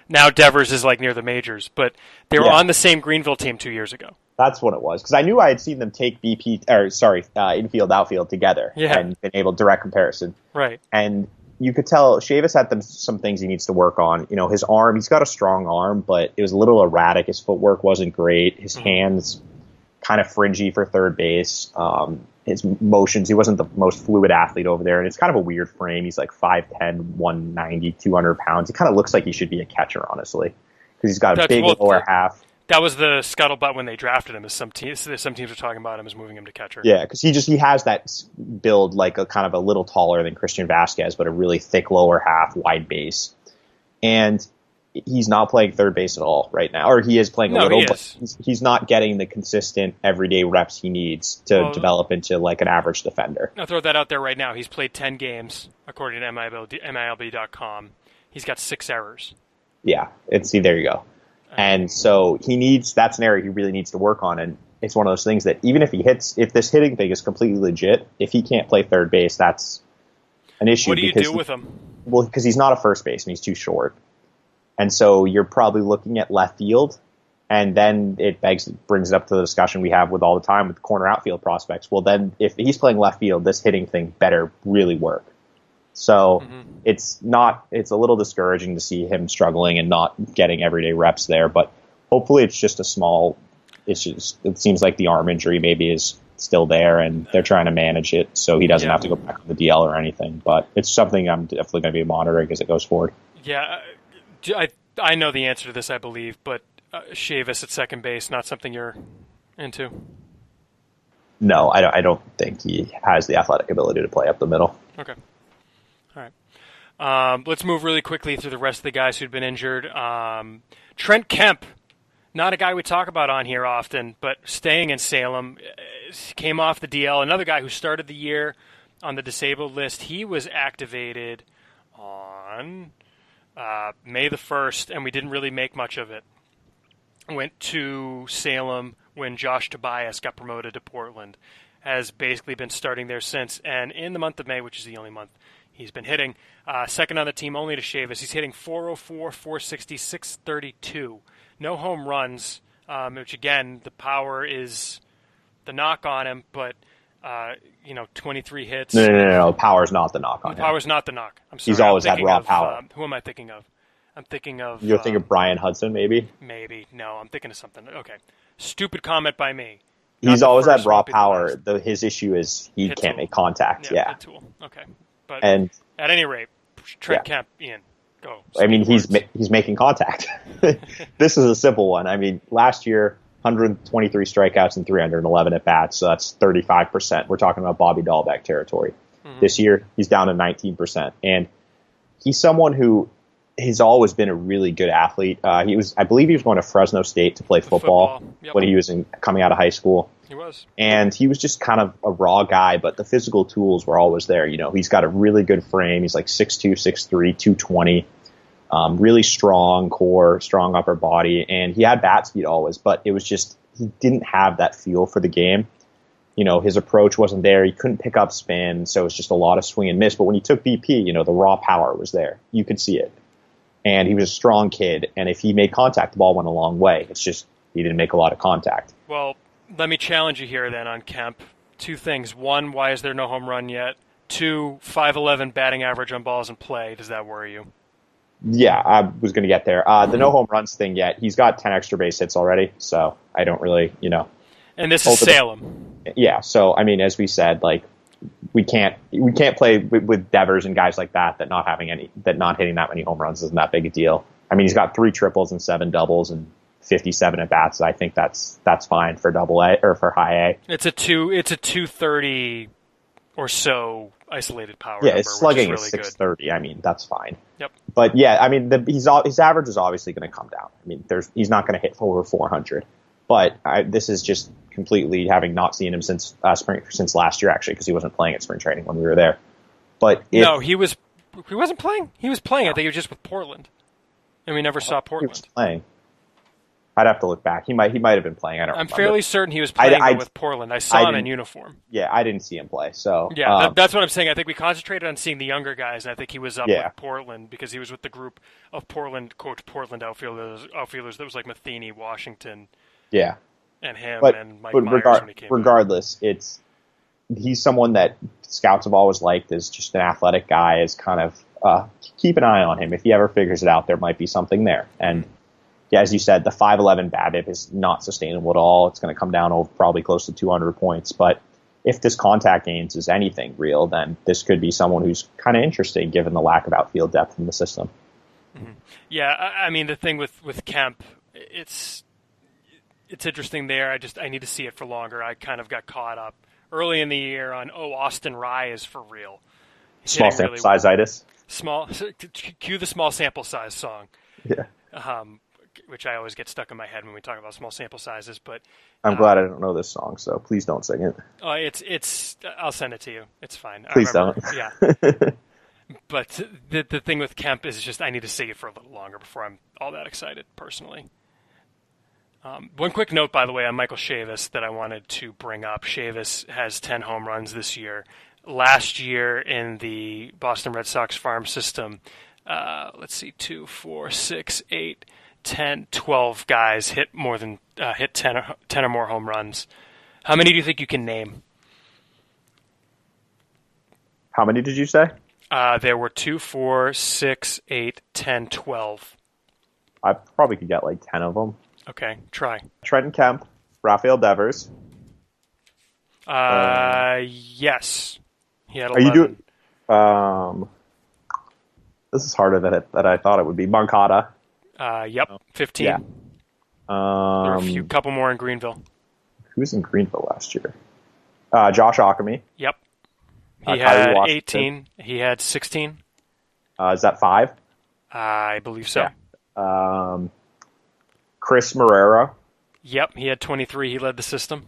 now Devers is like near the majors, but they were on the same Greenville team 2 years ago. That's what it was, because I knew I had seen them take infield, outfield together and been able to direct comparison. Right. And you could tell Chavis had some things he needs to work on. His arm, he's got a strong arm, but it was a little erratic. His footwork wasn't great. His hands kind of fringy for third base. His motions, he wasn't the most fluid athlete over there, and it's kind of a weird frame. He's like 5'10", 190, 200 pounds. He kind of looks like he should be a catcher, honestly, because he's got a big lower half. That was the scuttlebutt when they drafted him. Some teams were talking about him as moving him to catcher. Yeah, because he has that build like a kind of a little taller than Christian Vasquez, but a really thick lower half, wide base. And he's not playing third base at all right now, or he is playing a little, but he's not getting the consistent everyday reps he needs to develop into like an average defender. I'll throw that out there right now. He's played 10 games, according to MILB.com. He's got 6 errors. Yeah, there you go. And so that's an area he really needs to work on. And it's one of those things that even if if this hitting thing is completely legit, if he can't play third base, that's an issue. What do you do with him? Well, because he's not a first baseman, he's too short. And so you're probably looking at left field, And then it brings it up to the discussion we have with all the time with corner outfield prospects. Well, then if he's playing left field, this hitting thing better really work. So it's a little discouraging to see him struggling and not getting everyday reps there. But hopefully it's just a small issue. It seems like the arm injury maybe is still there and they're trying to manage it so he doesn't have to go back on the DL or anything. But it's something I'm definitely going to be monitoring as it goes forward. Yeah, I know the answer to this, I believe, but Chavis at second base, not something you're into? No, I don't think he has the athletic ability to play up the middle. Okay. All right. Let's move really quickly through the rest of the guys who'd been injured. Trent Kemp, not a guy we talk about on here often, but staying in Salem, came off the DL. Another guy who started the year on the disabled list. He was activated on May the 1st, and we didn't really make much of it. Went to Salem when Josh Tobias got promoted to Portland. Has basically been starting there since. And in the month of May, which is the only month he's been hitting, second on the team only to Chavis. He's hitting .404, .460, .632. No home runs, which again, the power is the knock on him, but 23 hits. No. Power's not the knock on him. Power's not the knock. I'm sorry. He's always had raw power. Who am I thinking of? I'm thinking of... You're thinking of Brian Hudson, maybe? Maybe. No, I'm thinking of something. Okay. Stupid comment by me. He's always had raw power. His issue is he can't make contact. Yeah. Hit tool. Okay. But at any rate, Trent Kemp, Ian, go. I mean, he's making contact. This is a simple one. I mean, last year, 123 strikeouts and 311 at-bats, so that's 35%. We're talking about Bobby Dahlbeck territory. Mm-hmm. This year, he's down to 19%. And he's someone who has always been a really good athlete. I believe he was going to Fresno State to play football. Yep. When he was coming out of high school. He was. And he was just kind of a raw guy, but the physical tools were always there. He's got a really good frame. He's like 6'2", 6'3", 220. Really strong core, strong upper body, and he had bat speed always, but it was just he didn't have that feel for the game. His approach wasn't there. He couldn't pick up spin, so it was just a lot of swing and miss. But when he took BP, the raw power was there. You could see it. And he was a strong kid, and if he made contact, the ball went a long way. It's just he didn't make a lot of contact. Well, let me challenge you here then on Kemp. Two things. One, why is there no home run yet? Two, 5.11 batting average on balls in play. Does that worry you? Yeah, I was going to get there. The no home runs thing yet. He's got 10 extra base hits already, so I don't really, And this is Salem. Yeah, so, I mean, as we said, like, we can't play with Devers and guys like that not hitting that many home runs isn't that big a deal. I mean, he's got 3 triples and 7 doubles and 57 at bats. I think that's fine for AA or for high A. It's a 230 or so isolated power. Yeah, number, it's slugging really is 630. Good. I mean, that's fine. Yep. But yeah, I mean, his average is obviously going to come down. I mean, he's not going to hit over 400. But this is just completely having not seen him since last year, actually, because he wasn't playing at spring training when we were there. But no, he wasn't playing. He was playing. No. I think he was just with Portland, and we never saw Portland. He was playing. I'd have to look back. He might have been playing. I'm fairly certain he was playing with Portland. I saw him in uniform. Yeah, I didn't see him play. So yeah, that's what I'm saying. I think we concentrated on seeing the younger guys, and I think he was up with Portland because he was with the group of Portland outfielders that was like Matheny, Washington. Yeah. And him and Mike Myers when he came regardless, he's someone that scouts have always liked as just an athletic guy. Is kind of keep an eye on him. If he ever figures it out, there might be something there. And yeah, as you said, the 5.11 BABIP is not sustainable at all. It's going to come down over probably close to 200 points. But if this contact gains is anything real, then this could be someone who's kind of interesting given the lack of outfield depth in the system. Mm-hmm. Yeah, I mean the thing with Kemp, it's interesting there. I need to see it for longer. I kind of got caught up early in the year on Austin Rye is for real. Small sample size-itis. Cue the small sample size song. Yeah. Which I always get stuck in my head when we talk about small sample sizes. But I'm glad I don't know this song, so please don't sing it. Oh, it's. I'll send it to you. It's fine. Please don't. Yeah. But the thing with Kemp is just I need to see it for a little longer before I'm all that excited personally. One quick note, by the way, on Michael Chavis that I wanted to bring up. Chavis has 10 home runs this year. Last year in the Boston Red Sox farm system, let's see, 2, 4, 6, 8, 10, 12 guys hit 10 or more home runs. How many do you think you can name? How many did you say? There were 2, 4, 6, 8, 10, 12. I probably could get like 10 of them. Okay, try. Trenton Kemp, Rafael Devers. Yes. He had 11. Are you doing? This is harder than I thought it would be. Moncada. Yep, 15. Yeah. There were a couple more in Greenville. Who was in Greenville last year? Josh Ockamy. Yep. He had 18. He had 16. Is that 5? I believe so. Yeah. Chris Marrero. Yep, he had 23. He led the system.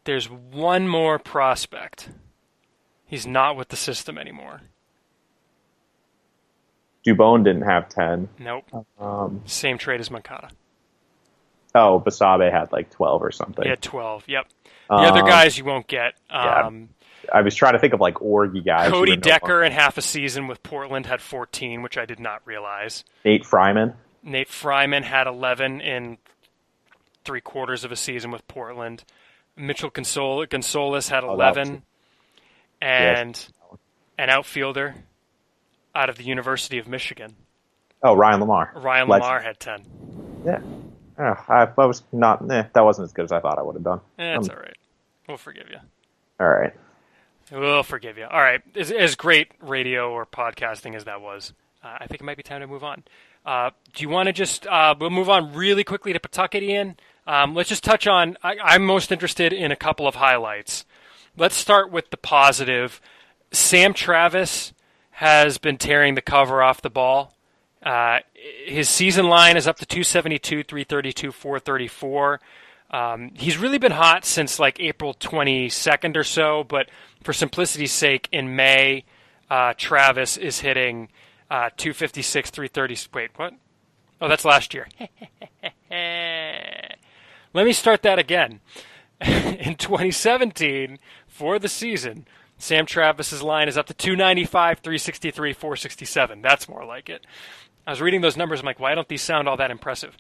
There's one more prospect. He's not with the system anymore. Dubone didn't have 10. Nope. Same trade as Moncada. Oh, Basabe had like 12 or something. He had 12, yep. The other guys you won't get. Yeah. I was trying to think of like Orgy guys. Cody Decker in half a season with Portland had 14, which I did not realize. Nate Fryman had 11 in 3/4 of a season with Portland. Mitchell Gonzalez had 11. And an outfielder out of the University of Michigan. Oh, Ryan Lamar. Lamar had 10. Yeah. That wasn't as good as I thought I would have done. That's all right. We'll forgive you. All right. We'll forgive you. All right. As great radio or podcasting as that was, I think it might be time to move on. Do you want to just we'll move on really quickly to Pawtucket, Ian? Let's just touch on, I'm most interested in a couple of highlights. Let's start with the positive. Sam Travis has been tearing the cover off the ball. His season line is up to 272, 332, 434. He's really been hot since like April 22nd or so, but for simplicity's sake, in May, Travis is hitting 256, 330. Wait, what? Oh, that's last year. Let me start that again. In 2017, for the season, Sam Travis's line is up to 295, 363, 467. That's more like it. I was reading those numbers. I'm like, why don't these sound all that impressive?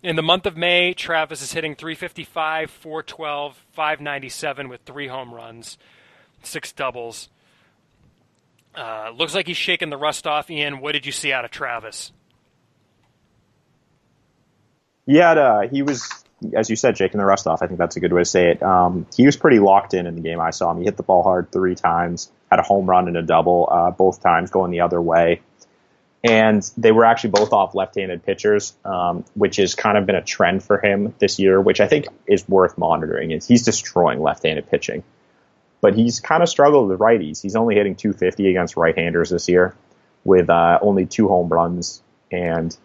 In the month of May, Travis is hitting 355, 412, 597 with 3 home runs, 6 doubles. Looks like he's shaking the rust off. Ian, what did you see out of Travis? Yeah, he was, as you said, shaking the rust off. I think that's a good way to say it. He was pretty locked in the game I saw him. He hit the ball hard 3 times, had a home run and a double, both times going the other way. And they were actually both off left-handed pitchers, which has kind of been a trend for him this year, which I think is worth monitoring. He's destroying left-handed pitching. But he's kind of struggled with righties. He's only hitting 250 against right-handers this year with only 2 home runs. And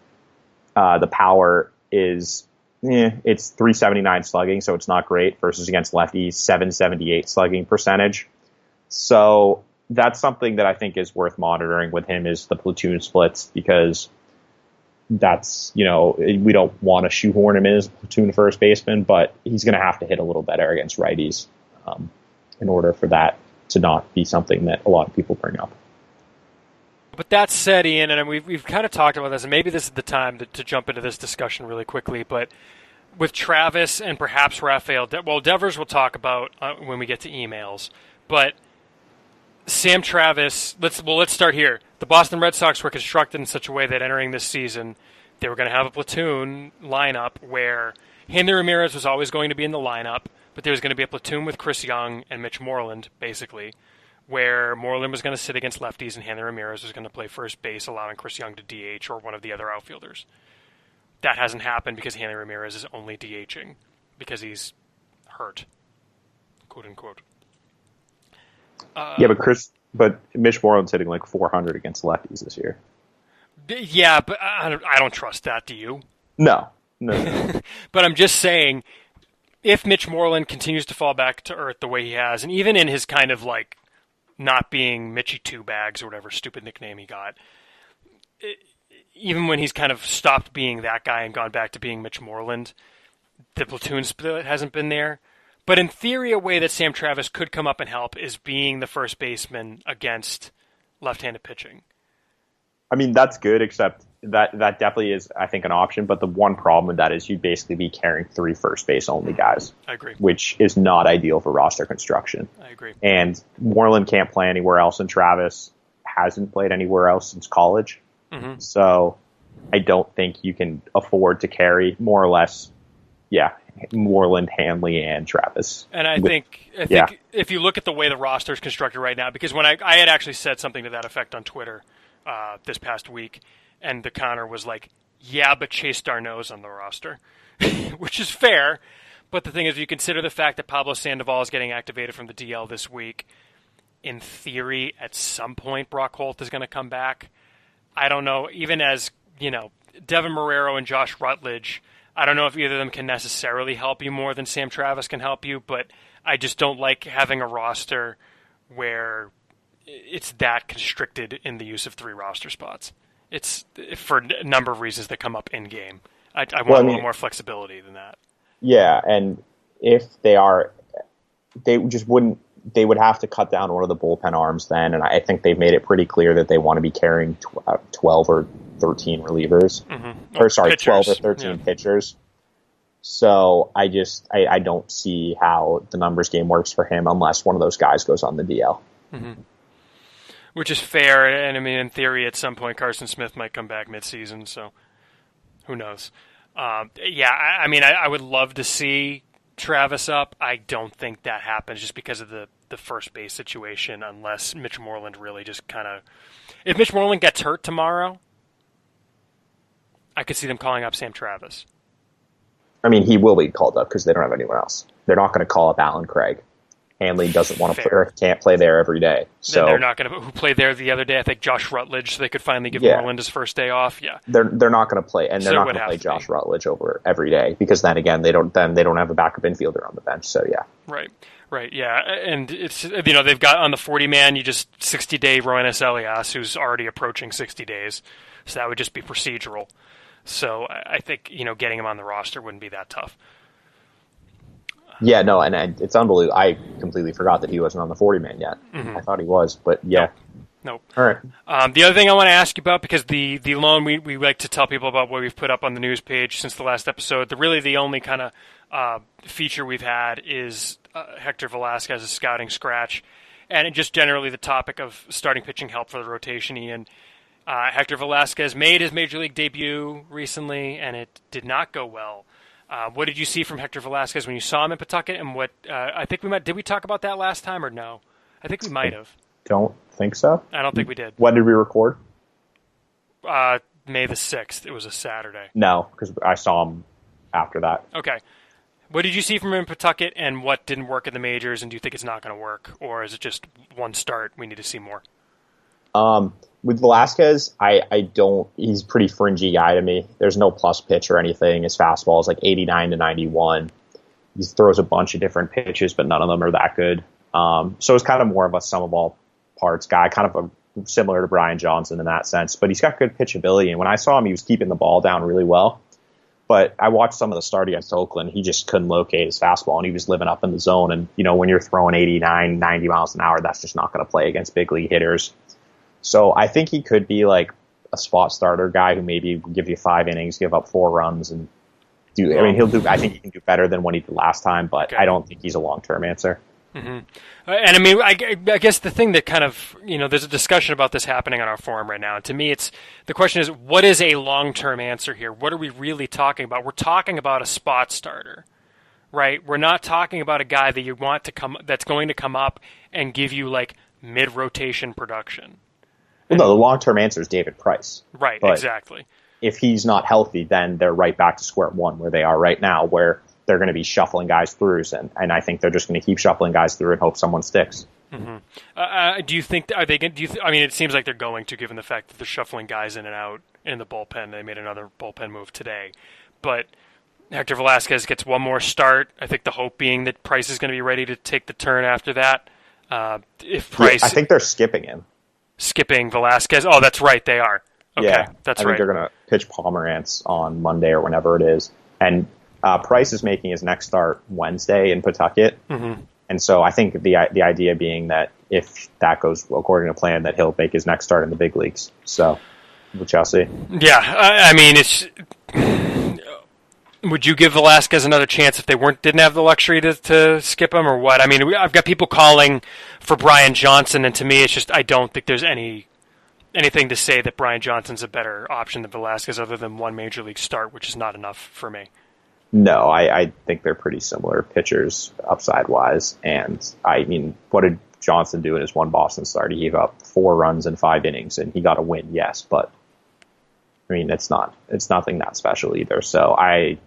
the power is, it's 379 slugging, so it's not great, versus against lefties, 778 slugging percentage. So that's something that I think is worth monitoring with him, is the platoon splits, because that's, we don't want to shoehorn him in as a platoon first baseman, but he's going to have to hit a little better against righties in order for that to not be something that a lot of people bring up. But that said, Ian, and we've kind of talked about this, and maybe this is the time to jump into this discussion really quickly, but with Travis and perhaps Rafael, Devers we'll talk about when we get to emails, but Sam Travis, let's start here. The Boston Red Sox were constructed in such a way that entering this season, they were going to have a platoon lineup where Hanley Ramirez was always going to be in the lineup, but there was going to be a platoon with Chris Young and Mitch Moreland, basically, where Moreland was going to sit against lefties and Hanley Ramirez was going to play first base, allowing Chris Young to DH or one of the other outfielders. That hasn't happened because Hanley Ramirez is only DHing because hurt, quote unquote. But Mitch Moreland's hitting like 400 against lefties this year. Yeah, but I don't trust that. Do you? No. But I'm just saying, if Mitch Moreland continues to fall back to earth the way he has, and even in his kind of like not being Mitchie Two Bags or whatever stupid nickname he got, even when he's kind of stopped being that guy and gone back to being Mitch Moreland, the platoon split hasn't been there. But in theory, a way that Sam Travis could come up and help is being the first baseman against left-handed pitching. I mean, that's good, except that definitely is, I think, an option. But the one problem with that is you'd basically be carrying 3 first base only guys. I agree. Which is not ideal for roster construction. I agree. And Moreland can't play anywhere else, and Travis hasn't played anywhere else since college. Mm-hmm. So I don't think you can afford to carry more or less, Moreland, Hanley, and Travis. And I think if you look at the way the roster is constructed right now, because when I had actually said something to that effect on Twitter this past week, and the counter was like, yeah, but Chase Darno's on the roster, which is fair. But the thing is, you consider the fact that Pablo Sandoval is getting activated from the DL this week. In theory, at some point, Brock Holt is going to come back. I don't know. Even as, Devin Marrero and Josh Rutledge, I don't know if either of them can necessarily help you more than Sam Travis can help you, but I just don't like having a roster where it's that constricted in the use of 3 roster spots. It's for a number of reasons that come up in game. I want a little more flexibility than that. Yeah, and if they would have to cut down one of the bullpen arms then, and I think they've made it pretty clear that they want to be carrying 12 or 13 relievers. Mm-hmm. Or sorry, pitchers. 12 or 13 pitchers. So I don't see how the numbers game works for him unless one of those guys goes on the DL. Mm-hmm. Which is fair, and I mean, in theory, at some point, Carson Smith might come back mid-season, so who knows? I would love to see Travis up. I don't think that happens just because of the first base situation, unless Mitch Moreland really just kind of... If Mitch Moreland gets hurt tomorrow, I could see them calling up Sam Travis. I mean, he will be called up because they don't have anyone else. They're not going to call up Alan Craig. Hanley doesn't want to play, or can't play there every day. So then they're not going to. Who played there the other day? I think Josh Rutledge. So they could finally give Moreland his first day off. Yeah, they're not going to play, and they're not going to play Josh Rutledge over every day because then again they don't have a backup infielder on the bench. So yeah, right, yeah, and it's they've got on the 40-man. You just 60-day Roenis Elias, who's already approaching 60 days, so that would just be procedural. So I think getting him on the roster wouldn't be that tough. Yeah, no, and it's unbelievable. I completely forgot that he wasn't on the 40-man yet. Mm-hmm. I thought he was, but yeah. Nope. All right. The other thing I want to ask you about, because the loan, we like to tell people about what we've put up on the news page since the last episode. The only kind of feature we've had is Hector Velasquez's scouting scratch, and just generally the topic of starting pitching help for the rotation, Ian. Hector Velasquez made his Major League debut recently, and it did not go well. What did you see from Hector Velasquez when you saw him in Pawtucket? And what I think did we talk about that last time or no? I think we might have. Don't think so. I don't think we did. When did we record? May the 6th. It was a Saturday. No, because I saw him after that. Okay. What did you see from him in Pawtucket, and what didn't work in the majors, and do you think it's not going to work? Or is it just one start, we need to see more? With Velasquez, I don't. He's a pretty fringy guy to me. There's no plus pitch or anything. His fastball is like 89 to 91. He throws a bunch of different pitches, but none of them are that good. So it's kind of more of a sum of all parts guy, kind of similar to Brian Johnson in that sense. But he's got good pitchability, and when I saw him, he was keeping the ball down really well. But I watched some of the start against Oakland. He just couldn't locate his fastball, and he was living up in the zone. And when you're throwing 89, 90 miles an hour, that's just not going to play against big league hitters. So I think he could be like a spot starter guy who maybe give you 5 innings, give up 4 runs, and do. I mean, he'll do. I think he can do better than what he did last time, but I don't think he's a long-term answer. Mm-hmm. And I mean, I guess the thing that kind of there's a discussion about this happening on our forum right now. And to me, the question is, what is a long-term answer here? What are we really talking about? We're talking about a spot starter, right? We're not talking about a guy that you want to that's going to come up and give you like mid-rotation production. Well, no, the long-term answer is David Price. Right, exactly. If he's not healthy, then they're right back to square one where they are right now, where they're going to be shuffling guys through, and I think they're just going to keep shuffling guys through and hope someone sticks. Mm-hmm. Do you think are they? I mean, it seems like they're going to, given the fact that they're shuffling guys in and out in the bullpen. They made another bullpen move today, but Hector Velasquez gets one more start. I think the hope being that Price is going to be ready to take the turn after that. If Price, I think they're skipping him. Skipping Velasquez. Oh, that's right. They are. Okay, yeah, that's I right. think they're going to pitch Pomerantz on Monday or whenever it is. And Price is making his next start Wednesday in Pawtucket. Mm-hmm. And so I think the idea being that if that goes according to plan, that he'll make his next start in the big leagues. So with Chelsea. Yeah, I mean, it's. Would you give Velasquez another chance if they didn't have the luxury to skip him, or what? I mean, I've got people calling for Brian Johnson, and to me, it's just I don't think there's anything to say that Brian Johnson's a better option than Velasquez, other than one major league start, which is not enough for me. No, I think they're pretty similar pitchers upside-wise. And, I mean, what did Johnson do in his one Boston start? He gave up 4 runs in 5 innings, and he got a win, yes. But, I mean, it's nothing that special either. So I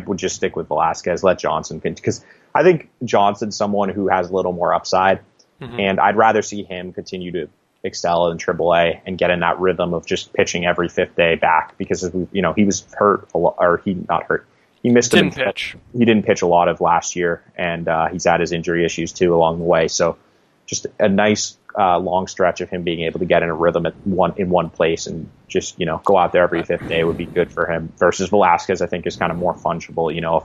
would just stick with Velasquez, let Johnson continue. Because I think Johnson's someone who has a little more upside, and I'd rather see him continue to excel in AAA and get in that rhythm of just pitching every 5th day back. Because, he was hurt, not hurt. He didn't pitch. He didn't pitch a lot of last year, and he's had his injury issues too along the way. So just a nice long stretch of him being able to get in a rhythm in one place and just go out there every 5th day would be good for him. Versus Velasquez, I think is kind of more fungible. If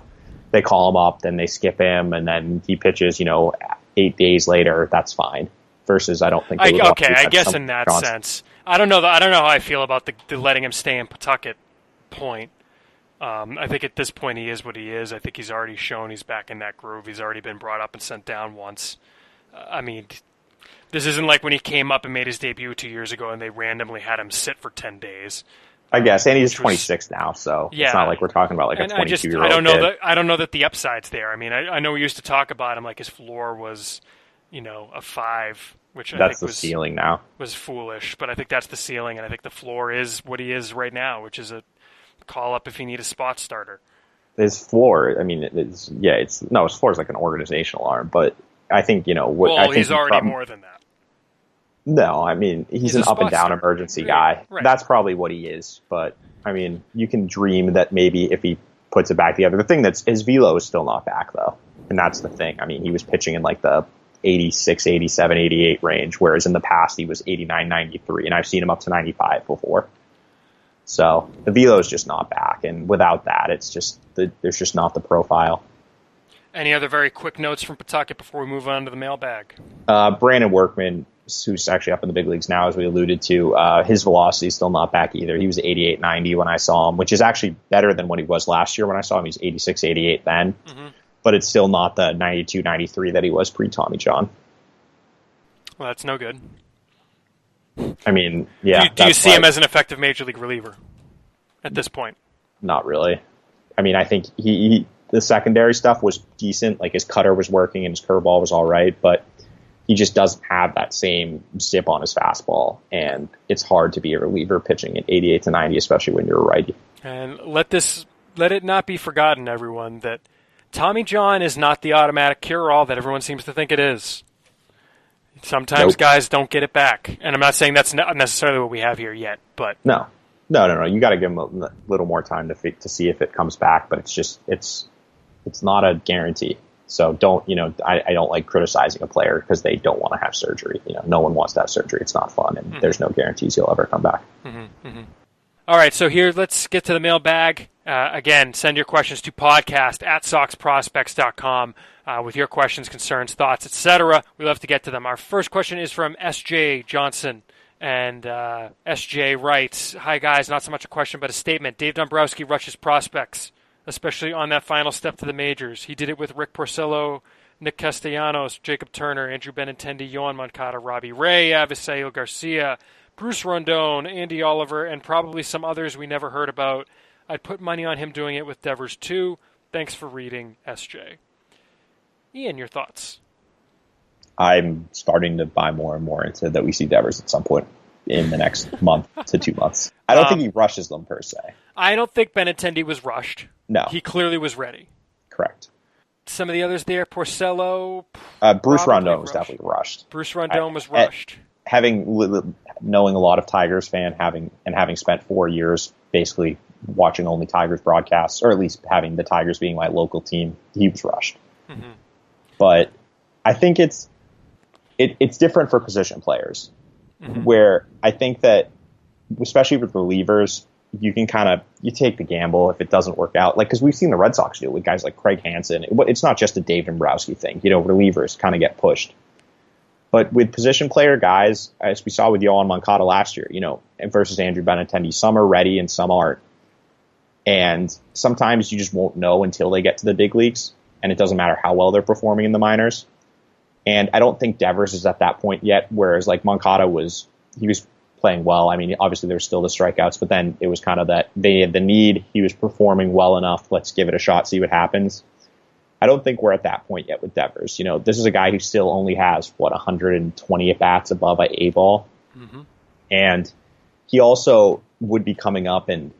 they call him up, then they skip him, and then he pitches 8 days later. That's fine. Versus, I don't think. I guess in that sense, I don't know how I feel about the letting him stay in Pawtucket point. I think at this point he is what he is. I think he's already shown he's back in that groove. He's already been brought up and sent down once. I mean, this isn't like when he came up and made his debut 2 years ago and they randomly had him sit for 10 days. I guess, and he's 26 now, so it's not like we're talking about like a 22-year-old kid. I don't know that the upside's there. I mean, I know we used to talk about him like his floor was, a 5, which I think the ceiling now. Was foolish, but I think that's the ceiling, and I think the floor is what he is right now, which is a call up if you need a spot starter. His floor, I mean, his floor is like an organizational arm, but I think, I think he's already more than that. No, I mean, he's an up and down emergency guy. Right. That's probably what he is, but I mean, you can dream that maybe if he puts it back together. The thing his velo is still not back though. And that's the thing. I mean, he was pitching in like the 86, 87, 88 range, whereas in the past he was 89, 93, and I've seen him up to 95 before. So the velo is just not back, and without that, it's just there's just not the profile. Any other very quick notes from Pawtucket before we move on to the mailbag? Brandon Workman, who's actually up in the big leagues now, as we alluded to, his velocity is still not back either. He was 88, 90 when I saw him, which is actually better than what he was last year when I saw him. He was 86, 88 then, but it's still not the 92, 93 that he was pre-Tommy John. Well, that's no good. I mean, yeah. Do you see him as an effective major league reliever at this point? Not really. I mean, I think the secondary stuff was decent. Like his cutter was working and his curveball was all right, but he just doesn't have that same zip on his fastball. And it's hard to be a reliever pitching at 88 to 90, especially when you're a righty. And let it not be forgotten, everyone, that Tommy John is not the automatic cure-all that everyone seems to think it is. Sometimes guys don't get it back, and I'm not saying that's not necessarily what we have here yet. But no. You got to give him a little more time to see if it comes back. But it's not a guarantee. So I don't like criticizing a player because they don't want to have surgery. No one wants to have surgery. It's not fun, and there's no guarantees he'll ever come back. All right, so here let's get to the mailbag. Again, send your questions to podcast@soxprospects.com. With your questions, concerns, thoughts, etc. We love to get to them. Our first question is from S.J. Johnson, and S.J. writes, "Hi guys, not so much a question but a statement. Dave Dombrowski rushes prospects, especially on that final step to the majors. He did it with Rick Porcello, Nick Castellanos, Jacob Turner, Andrew Benintendi, Yohan Moncada, Robbie Ray, Avisail Garcia, Bruce Rondon, Andy Oliver, and probably some others we never heard about. I'd put money on him doing it with Devers too. Thanks for reading, S.J." Ian, your thoughts? I'm starting to buy more and more into that we see Devers at some point in the next month to 2 months. I don't think he rushes them per se. I don't think Benintendi was rushed. No. He clearly was ready. Correct. Some of the others there, Porcello. Bruce Rondon was definitely rushed. Bruce Rondon was rushed. Knowing a lot of Tigers fan, having spent 4 years basically watching only Tigers broadcasts, or at least having the Tigers being my local team, he was rushed. But I think it's different for position players, where I think that, especially with relievers, you can you take the gamble if it doesn't work out. Like, because we've seen the Red Sox do it with guys like Craig Hansen. It's not just a Dave Dombrowski thing. Relievers kind of get pushed. But with position player guys, as we saw with Yohan Moncada last year, versus Andrew Benintendi, some are ready and some aren't. And sometimes you just won't know until they get to the big leagues, and it doesn't matter how well they're performing in the minors. And I don't think Devers is at that point yet, whereas like Moncada was playing well. I mean, obviously there were still the strikeouts, but then it was kind of that they had the need. He was performing well enough. Let's give it a shot, see what happens. I don't think we're at that point yet with Devers. This is a guy who still only has, 120 at-bats above a A-ball. Mm-hmm. And he also would be coming up, and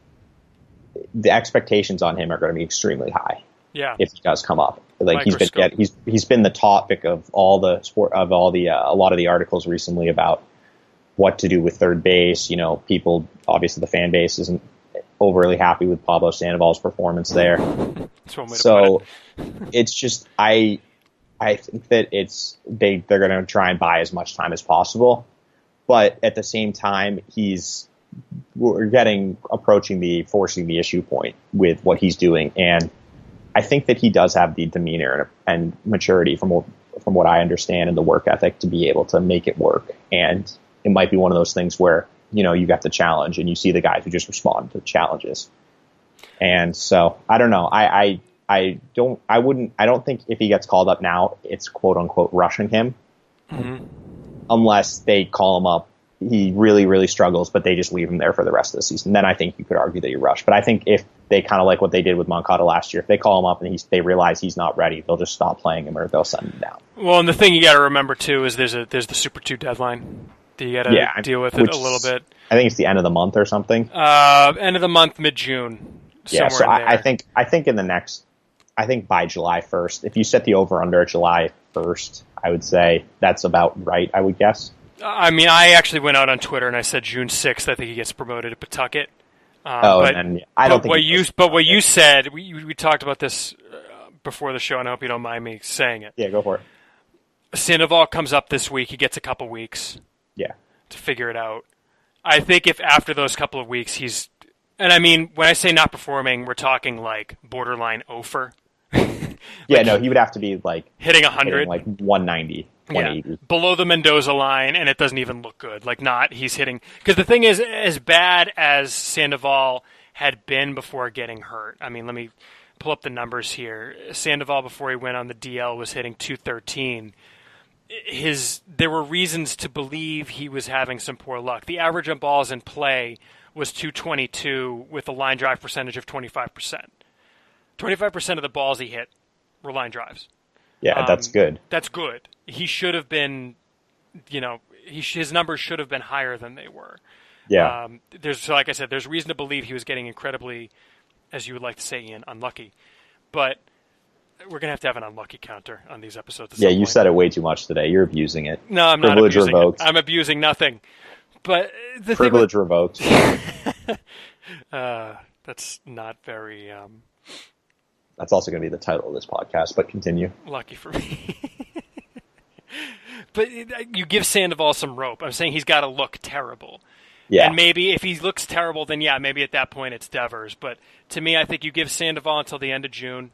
the expectations on him are going to be extremely high. Yeah. If he does come up. Like he's been the topic of all the sport, of all the a lot of the articles recently about what to do with third base. People, obviously the fan base isn't overly happy with Pablo Sandoval's performance there. So it's just I think that they're going to try and buy as much time as possible, but at the same time we're approaching forcing the issue point with what he's doing, and I think that he does have the demeanor and maturity from what I understand, and the work ethic to be able to make it work. And it might be one of those things where you got the challenge and you see the guys who just respond to challenges. And so I don't know. I don't think if he gets called up now, it's quote unquote rushing him, mm-hmm. unless they call him up. He really, really struggles, but they just leave him there for the rest of the season. Then I think you could argue that you rush. But I think if they kind of like what they did with Moncada last year, if they call him up and they realize he's not ready, they'll just stop playing him or they'll send him down. Well, and the thing you got to remember too is there's the Super 2 deadline. You got to deal with it a little bit. I think it's the end of the month or something. End of the month, mid-June. Yeah, so I think by July 1st, if you set the over-under at July 1st, I would say that's about right, I would guess. I mean, I actually went out on Twitter and I said June 6th, I think he gets promoted to Pawtucket. I don't think. What you said, we talked about this before the show, and I hope you don't mind me saying it. Yeah, go for it. Sandoval comes up this week. He gets a couple weeks. Yeah. To figure it out. I think if after those couple of weeks and I mean, when I say not performing, we're talking like borderline offer. Yeah, no, he would have to be like hitting 100, like 190. 180. Yeah, below the Mendoza line, and it doesn't even look good. He's hitting, because the thing is, as bad as Sandoval had been before getting hurt. I mean, let me pull up the numbers here. Sandoval, before he went on the DL, was hitting 213. There were reasons to believe he was having some poor luck. The average on balls in play was 222 with a line drive percentage of 25%. 25% of the balls he hit were line drives. Yeah, that's good. That's good. He should have been, his numbers should have been higher than they were. Yeah. Like I said, there's reason to believe he was getting incredibly, as you would like to say, Ian, unlucky. But we're going to have an unlucky counter on these episodes. Yeah, you said it way too much today. You're abusing it. No, I'm not abusing it. I'm abusing nothing. But the privilege revoked. That's not very... That's also going to be the title of this podcast, but continue. Lucky for me. But you give Sandoval some rope. I'm saying he's got to look terrible. Yeah. And maybe if he looks terrible, then maybe at that point it's Devers. But to me, I think you give Sandoval until the end of June.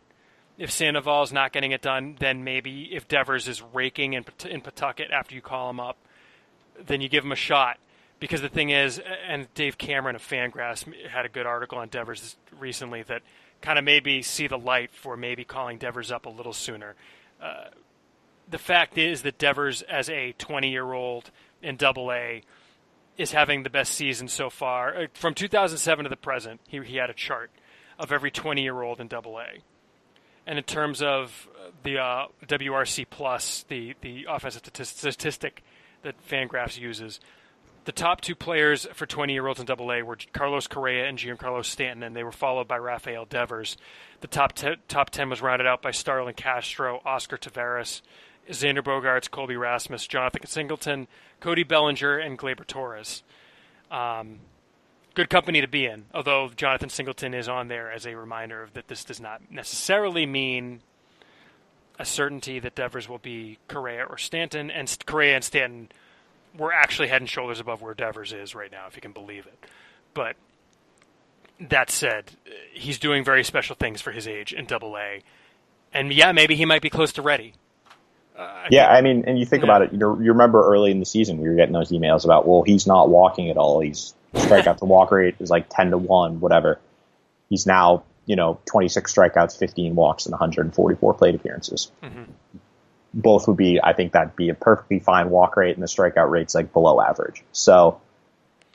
If Sandoval's not getting it done, then maybe if Devers is raking in Pawtucket after you call him up, then you give him a shot. Because the thing is, and Dave Cameron of Fangraphs had a good article on Devers recently that kind of maybe see the light for maybe calling Devers up a little sooner. The fact is that Devers, as a 20-year-old in Double-A, is having the best season so far. From 2007 to the present, he had a chart of every 20-year-old in Double-A. And in terms of the WRC+, the offensive statistic that Fangraphs uses, the top two players for 20-year-olds in Double-A were Carlos Correa and Giancarlo Stanton, and they were followed by Rafael Devers. The top 10 was rounded out by Starlin Castro, Oscar Taveras, Xander Bogaerts, Colby Rasmus, Jonathan Singleton, Cody Bellinger, and Gleyber Torres. Good company to be in, although Jonathan Singleton is on there as a reminder that this does not necessarily mean a certainty that Devers will be Correa or Stanton, and Correa and Stanton we're actually head and shoulders above where Devers is right now, if you can believe it. But that said, he's doing very special things for his age in Double-A. And maybe he might be close to ready. I mean, and you think about it, you remember early in the season we were getting those emails about, well, he's not walking at all. He's strikeout to walk rate is like 10-1, whatever. He's now, 26 strikeouts, 15 walks, and 144 plate appearances. Mm-hmm. Both would be, I think that'd be a perfectly fine walk rate, and the strikeout rate's like below average. So,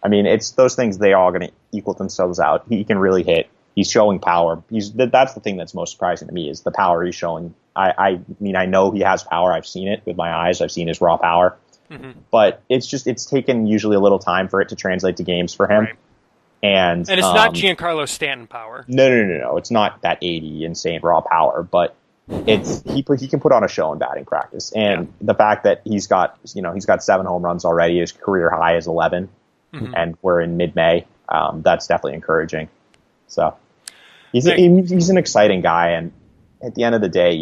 I mean, it's those things, they all going to equal themselves out. He can really hit. He's showing power. That's the thing that's most surprising to me is the power he's showing. I mean, I know he has power. I've seen it with my eyes. I've seen his raw power. Mm-hmm. But it's taken usually a little time for it to translate to games for him. Right. And it's not Giancarlo Stanton power. No. It's not that 80 insane raw power, but he can put on a show in batting practice. And the fact that he's got 7 home runs already, his career high is 11, mm-hmm. and we're in mid-May. That's definitely encouraging. So he's an exciting guy, and at the end of the day,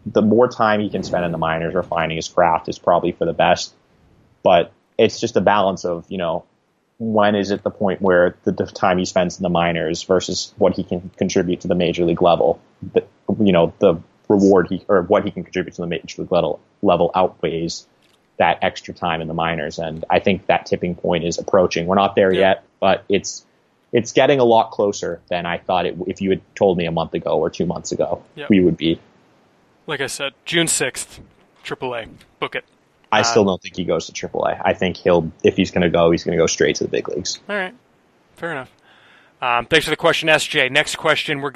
the more time he can spend in the minors refining his craft is probably for the best. But it's just a balance of, when is it the point where the time he spends in the minors versus what he can contribute to the major league level, the reward what he can contribute to the major league level outweighs that extra time in the minors. And I think that tipping point is approaching. We're not there yet, but it's getting a lot closer than I thought if you had told me a month ago or 2 months ago, we would be. Like I said, June 6th, AAA. Book it. I still don't think he goes to AAA. I think if he's going to go straight to the big leagues. All right. Fair enough. Thanks for the question, SJ. Next question, I'm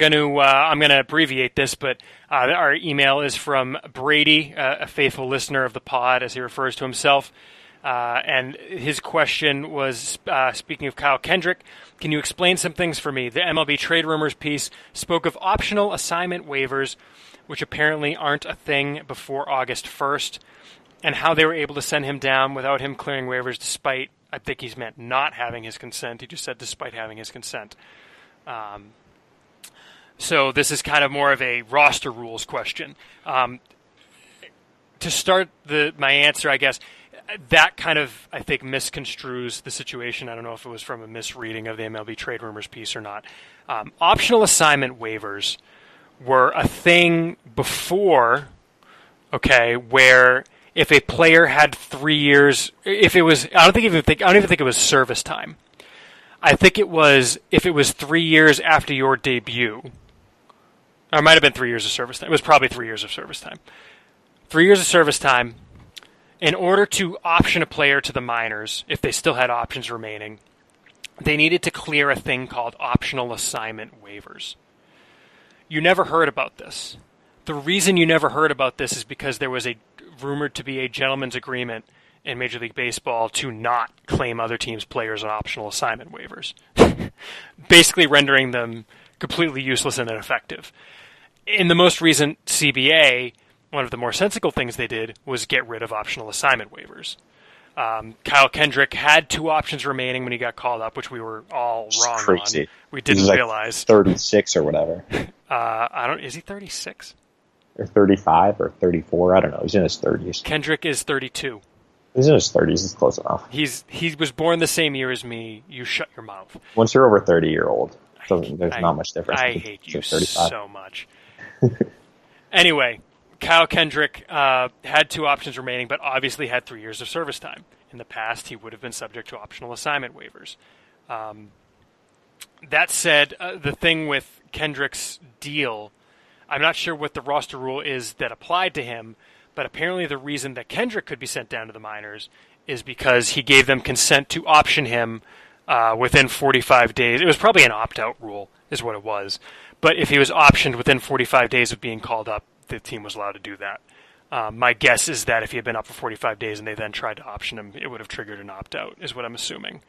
going to abbreviate this, but our email is from Brady, a faithful listener of the pod, as he refers to himself. And his question was, speaking of Kyle Kendrick, can you explain some things for me? The MLB trade rumors piece spoke of optional assignment waivers, which apparently aren't a thing before August 1st, and how they were able to send him down without him clearing waivers despite, I think he's meant not having his consent. He just said despite having his consent. So this is kind of more of a roster rules question. To start my answer, I guess, that kind of, I think, misconstrues the situation. I don't know if it was from a misreading of the MLB trade rumors piece or not. Optional assignment waivers were a thing before, where if a player had 3 years, I don't even think it was service time. I think it was if it was 3 years after your debut. Or it might have been 3 years of service time. It was probably 3 years of service time. 3 years of service time. In order to option a player to the minors, if they still had options remaining, they needed to clear a thing called optional assignment waivers. You never heard about this. The reason you never heard about this is because there was rumored to be a gentleman's agreement in Major League Baseball to not claim other teams' players on optional assignment waivers, basically rendering them completely useless and ineffective. In the most recent CBA, one of the more sensible things they did was get rid of optional assignment waivers. Kyle Kendrick had 2 options remaining when he got called up, which we were all wrong crazy. On. We didn't realize 36 or whatever. Is he 36? Or 35 or 34? I don't know. He's in his 30s. Kendrick is 32. He's in his 30s. He's close enough. He was born the same year as me. You shut your mouth. Once you're over 30, you're old. There's not much difference. I hate you 35. So much. Anyway, Kyle Kendrick had 2 options remaining, but obviously had 3 years of service time. In the past, he would have been subject to optional assignment waivers. That said, the thing with Kendrick's deal, I'm not sure what the roster rule is that applied to him, but apparently the reason that Kendrick could be sent down to the minors is because he gave them consent to option him within 45 days. It was probably an opt-out rule is what it was. But if he was optioned within 45 days of being called up, the team was allowed to do that. My guess is that if he had been up for 45 days and they then tried to option him, it would have triggered an opt-out, is what I'm assuming.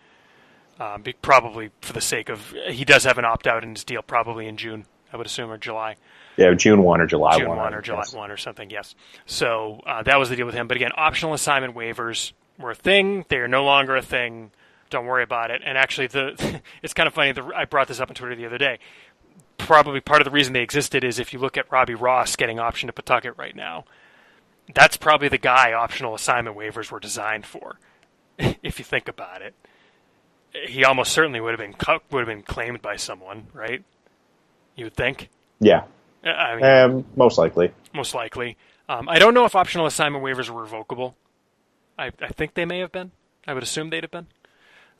Probably for the sake of, he does have an opt-out in his deal, probably in June, I would assume, or July. Yeah, June 1 or July 1. June 1 or July 1 or something, yes. So that was the deal with him. But again, optional assignment waivers were a thing. They are no longer a thing. Don't worry about it. And actually, it's kind of funny. I brought this up on Twitter the other day. Probably part of the reason they existed is if you look at Robbie Ross getting optioned to Pawtucket right now, that's probably the guy optional assignment waivers were designed for, if you think about it. He almost certainly would have been claimed by someone, right? You would think? Yeah. I mean, most likely. Most likely. I don't know if optional assignment waivers were revocable. I think they may have been. I would assume they'd have been.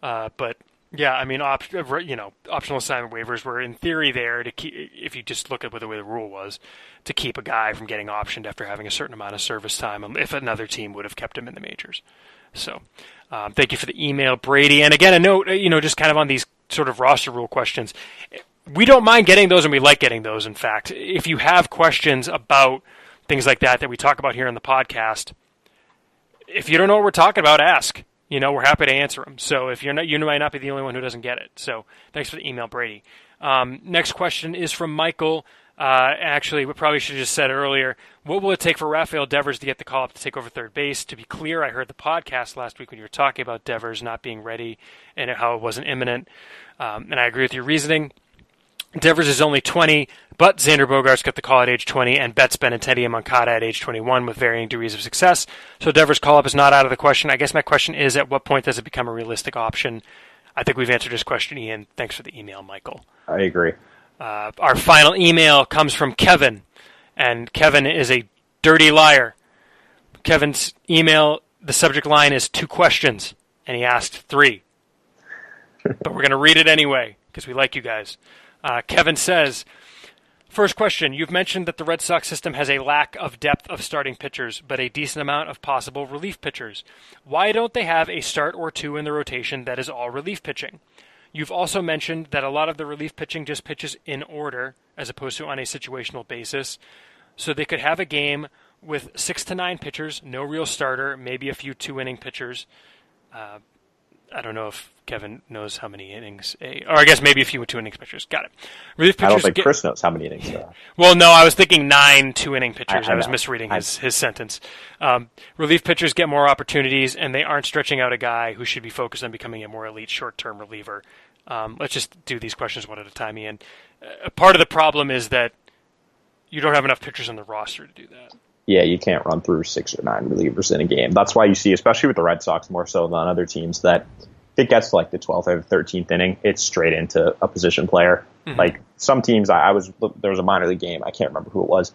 But yeah, I mean, optional assignment waivers were in theory there to keep, if you just look at the way the rule was, to keep a guy from getting optioned after having a certain amount of service time if another team would have kept him in the majors. So thank you for the email, Brady. And again, a note, just kind of on these sort of roster rule questions. We don't mind getting those, and we like getting those, in fact. If you have questions about things like that we talk about here on the podcast, if you don't know what we're talking about, ask. We're happy to answer them. So if you might not be the only one who doesn't get it. So thanks for the email, Brady. Next question is from Michael. Actually, we probably should have just said earlier, what will it take for Rafael Devers to get the call up to take over third base? To be clear, I heard the podcast last week when you were talking about Devers not being ready and how it wasn't imminent. And I agree with your reasoning. Devers is only 20, but Xander Bogaerts got the call at age 20 and Betts, Benintendi, and Moncada at age 21 with varying degrees of success. So Devers' call-up is not out of the question. I guess my question is, at what point does it become a realistic option? I think we've answered this question, Ian. Thanks for the email, Michael. I agree. Our final email comes from Kevin, and Kevin is a dirty liar. Kevin's email, the subject line is 2 questions, and he asked 3. But we're going to read it anyway, because we like you guys. Kevin says, first question, you've mentioned that the Red Sox system has a lack of depth of starting pitchers, but a decent amount of possible relief pitchers. Why don't they have a start or 2 in the rotation that is all relief pitching? You've also mentioned that a lot of the relief pitching just pitches in order, as opposed to on a situational basis. So they could have a game with 6 to 9 pitchers, no real starter, maybe a few 2-inning pitchers. I don't know if Kevin knows how many innings, or I guess maybe a few 2-inning pitchers. Got it. Relief pitchers. I don't think Chris knows how many innings there are. Well, no, I was thinking 9 2-inning pitchers. I was misreading his sentence. Relief pitchers get more opportunities, and they aren't stretching out a guy who should be focused on becoming a more elite short-term reliever. Let's just do these questions one at a time, Ian. Part of the problem is that you don't have enough pitchers on the roster to do that. Yeah, you can't run through 6 or 9 relievers in a game. That's why you see, especially with the Red Sox more so than other teams, that if it gets to like the 12th or 13th inning, it's straight into a position player. Mm-hmm. Like some teams, there was a minor league game, I can't remember who it was,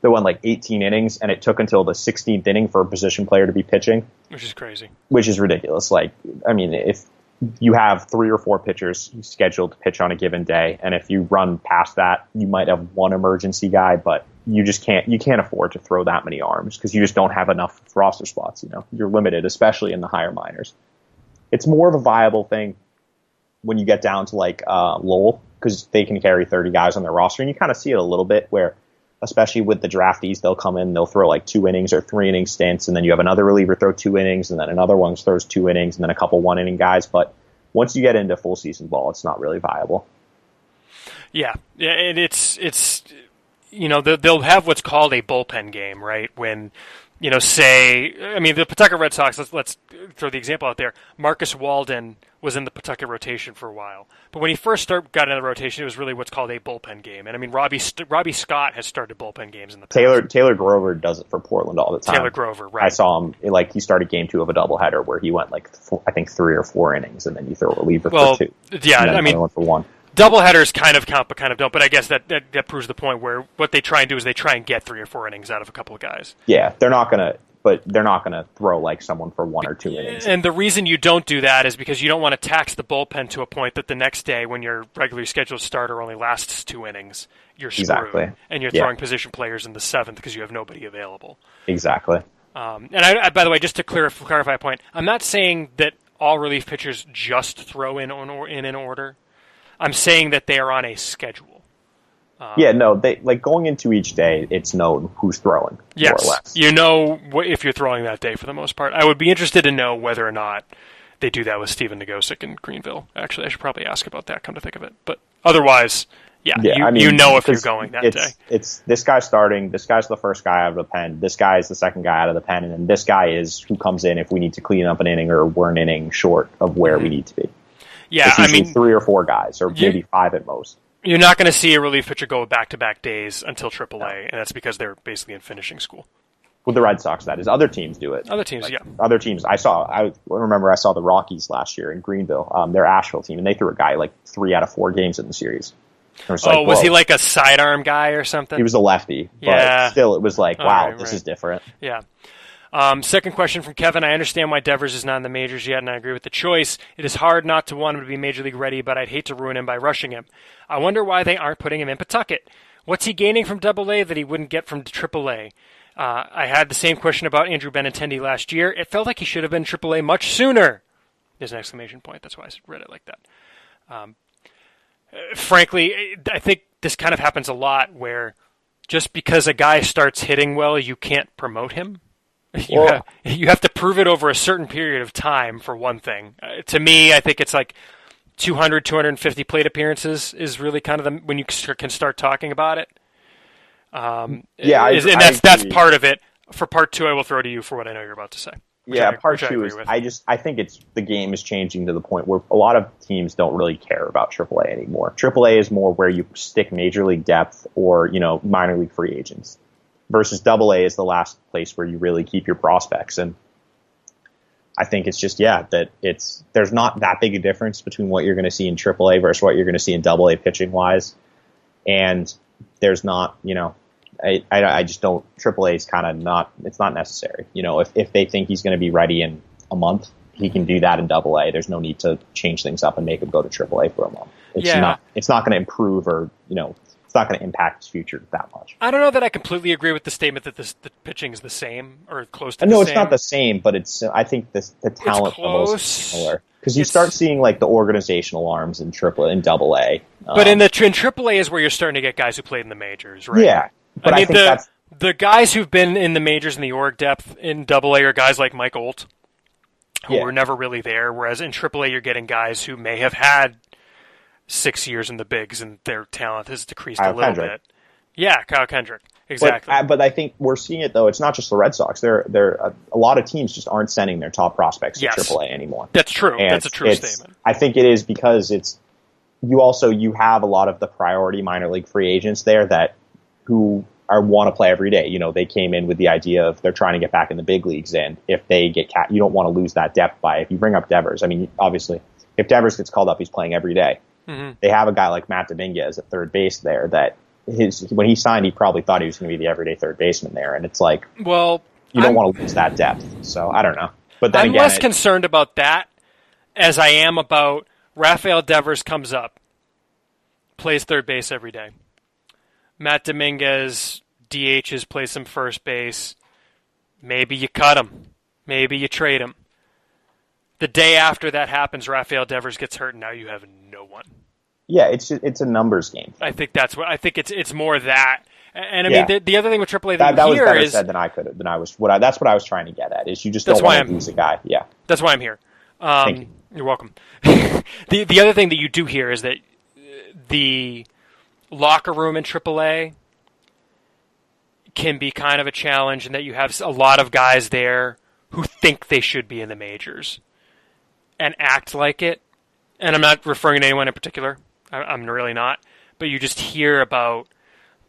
that went like 18 innings, and it took until the 16th inning for a position player to be pitching. Which is crazy. Which is ridiculous. Like, I mean, if you have 3 or 4 pitchers scheduled to pitch on a given day, and if you run past that, you might have one emergency guy, but you can't afford to throw that many arms because you just don't have enough roster spots. You're limited, especially in the higher minors. It's more of a viable thing when you get down to like Lowell, because they can carry 30 guys on their roster, and you kind of see it a little bit where, especially with the draftees, they'll come in, they'll throw like 2 innings or 3 inning stints, and then you have another reliever throw 2 innings, and then another one throws 2 innings, and then a couple 1-inning guys. But once you get into full season ball, it's not really viable. Yeah, and it's they'll have what's called a bullpen game, right? When the Pawtucket Red Sox, let's throw the example out there. Marcus Walden was in the Pawtucket rotation for a while. But when he first got in the rotation, it was really what's called a bullpen game. And I mean, Robbie Scott has started bullpen games in the past. Taylor Grover does it for Portland all the time. Taylor Grover, right. I saw him, he started game 2 of a doubleheader where he went I think 3 or 4 innings, and then you throw a reliever for 2. Yeah, I mean, for 1. Doubleheaders kind of count, but kind of don't. But I guess that proves the point where what they try and do is they try and get 3 or 4 innings out of a couple of guys. Yeah, they're not gonna throw like someone for 1 or 2 innings. And the reason you don't do that is because you don't want to tax the bullpen to a point that the next day, when your regularly scheduled starter only lasts 2 innings, you're screwed. Exactly. And you're throwing position players in the 7th because you have nobody available. Exactly. And I, by the way, just to clarify a point, I'm not saying that all relief pitchers just throw in an order. I'm saying that they are on a schedule. They going into each day, it's known who's throwing, more or less. You know if you're throwing that day for the most part. I would be interested to know whether or not they do that with Steven Nagosic in Greenville. Actually, I should probably ask about that, come to think of it. But otherwise, you know if you're going that day. It's this guy starting, this guy's the first guy out of the pen, this guy is the second guy out of the pen, and then this guy is who comes in if we need to clean up an inning or we're an inning short of where we need to be. Yeah, it's usually 3 or 4 guys, or maybe 5 at most. You're not going to see a relief pitcher go back-to-back days until AAA, and that's because they're basically in finishing school. With the Red Sox, that is. Other teams do it. Other teams, Other teams. I remember I saw the Rockies last year in Greenville, their Asheville team, and they threw a guy 3 out of 4 games in the series. Was he like a sidearm guy or something? He was a lefty, but still it was like, wow, this is different. Yeah. Second question from Kevin. I understand why Devers is not in the majors yet, and I agree with the choice. It is hard not to want him to be major league ready, but I'd hate to ruin him by rushing him. I wonder why they aren't putting him in Pawtucket. What's he gaining from AA that he wouldn't get from AAA? I had the same question about Andrew Benintendi last year. It felt like he should have been AAA much sooner. There's an exclamation point. That's why I read it like that. Frankly, I think this kind of happens a lot where just because a guy starts hitting well, you can't promote him. You have to prove it over a certain period of time, for one thing. To me, I think it's like 200, 250 plate appearances is really kind of when you can start talking about it. That's part of it. For part two, I will throw to you for what I know you're about to say. Part two is I think the game is changing to the point where a lot of teams don't really care about AAA anymore. AAA is more where you stick major league depth or minor league free agents, versus AA is the last place where you really keep your prospects. And I think it's just there's not that big a difference between what you're going to see in AAA versus what you're going to see in AA pitching wise, and there's not I just don't. AAA is kind of not. It's not necessary. If they think he's going to be ready in a month, he can do that in AA. There's no need to change things up and make him go to AAA for a month. It's not going to improve or it's not going to impact his future that much. I don't know that I completely agree with the statement that the pitching is the same or close to. No, it's not the same, but it's. I think the talent level is similar. Because you start seeing like the organizational arms in AAA and AA. But in AAA is where you're starting to get guys who played in the majors, right? Yeah. But I think the guys who've been in the majors in the org depth in AA are guys like Mike Olt, who were never really there, whereas in AAA you're getting guys who may have had 6 years in the bigs and their talent has decreased a little bit. Yeah, Kyle Kendrick. Exactly. But I think we're seeing it, though. It's not just the Red Sox. A lot of teams just aren't sending their top prospects to AAA anymore. That's true. And that's a true statement. I think it is because you have a lot of the priority minor league free agents there who want to play every day. They came in with the idea of they're trying to get back in the big leagues, and if they get you don't want to lose that depth if you bring up Devers. I mean, obviously, if Devers gets called up, he's playing every day. Mm-hmm. They have a guy like Matt Dominguez at third base there that when he signed, he probably thought he was going to be the everyday third baseman there, and it's like, you don't want to lose that depth. So I don't know. But then I'm less concerned about that as I am about Rafael Devers comes up, plays third base every day. Matt Dominguez DHs, plays some first base. Maybe you cut him. Maybe you trade him. The day after that happens, Rafael Devers gets hurt, and now you have no one. Yeah, it's a numbers game. I think it's more that. And I mean, the other thing with AAA that was better said than I could have. That's what I was trying to get at. Is you just don't want to lose a guy. Yeah, that's why I'm here. Thank you. You're welcome. The other thing that you do hear is that the locker room in AAA can be kind of a challenge, and that you have a lot of guys there who think they should be in the majors and act like it. And I'm not referring to anyone in particular. I'm really not. But you just hear about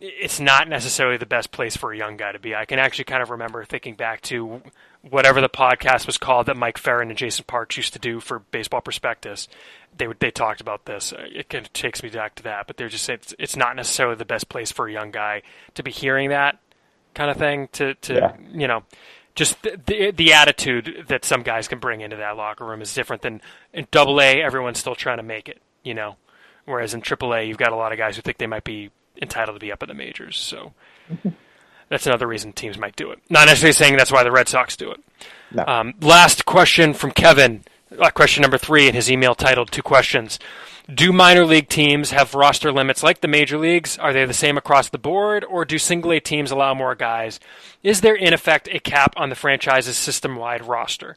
it's not necessarily the best place for a young guy to be. I can actually kind of remember thinking back to whatever the podcast was called that Mike Ferrin and Jason Parks used to do for Baseball Prospectus. They talked about this. It kind of takes me back to that. But they're just saying it's not necessarily the best place for a young guy to be hearing that kind of thing. Just the attitude that some guys can bring into that locker room is different than in AA. Everyone's still trying to make it, whereas in AAA, you've got a lot of guys who think they might be entitled to be up in the majors. So that's another reason teams might do it. Not necessarily saying that's why the Red Sox do it. No. Last question from Kevin, question number 3 in his email titled 2 questions. Do minor league teams have roster limits like the major leagues? Are they the same across the board, or do single A teams allow more guys? Is there, in effect, a cap on the franchise's system-wide roster?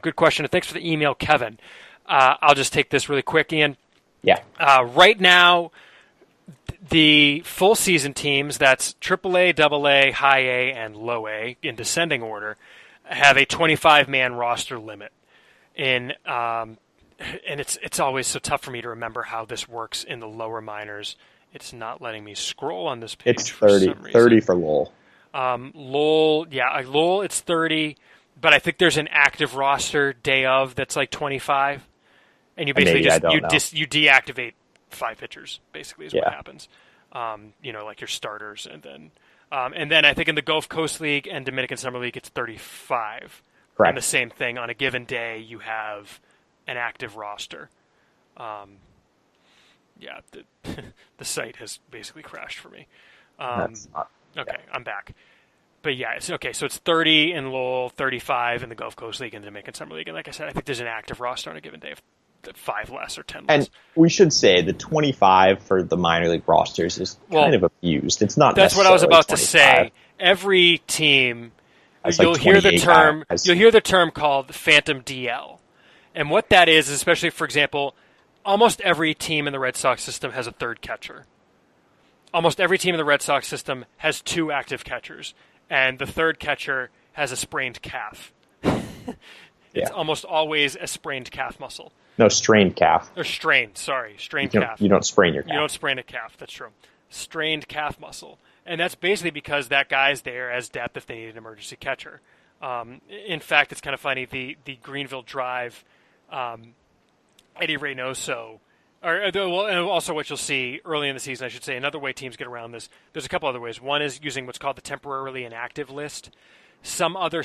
Good question, and thanks for the email, Kevin. I'll just take this really quick, Ian. Yeah. Right now, the full season teams, that's AAA, AA, High A, and Low A, in descending order, have a 25-man roster limit. And it's always so tough for me to remember how this works in the lower minors. It's not letting me scroll on this page. It's 30. 30 for Lowell. Lowell, it's 30, but I think there's an active roster day of that's like 25, and you basically you deactivate 5 pitchers, basically, is what happens. Like your starters, and then I think in the Gulf Coast League and Dominican Summer League, it's 35. Correct. And the same thing, on a given day, you have an active roster. The site has basically crashed for me. Okay, I'm back. But yeah, so it's 30 in Lowell, 35 in the Gulf Coast League and the Dominican Summer League. And like I said, I think there's an active roster on a given day of 5 less or 10 less. And we should say the 25 for the minor league rosters is kind of abused. It's not. That's what I was about to say. Every team, you'll hear the term called phantom DL, and what that is, especially for example, almost every team in the Red Sox system has a third catcher. Almost every team in the Red Sox system has 2 active catchers, and the third catcher has a sprained calf. It's almost always a sprained calf muscle. No, strained calf. Or strained calf. You don't sprain your calf. You don't sprain a calf, that's true. Strained calf muscle. And that's basically because that guy's there as depth if they need an emergency catcher. In fact, it's kind of funny, the Greenville Drive, Eddie Reynoso, and also what you'll see early in the season, I should say, another way teams get around this, there's a couple other ways. One is using what's called the temporarily inactive list. Some other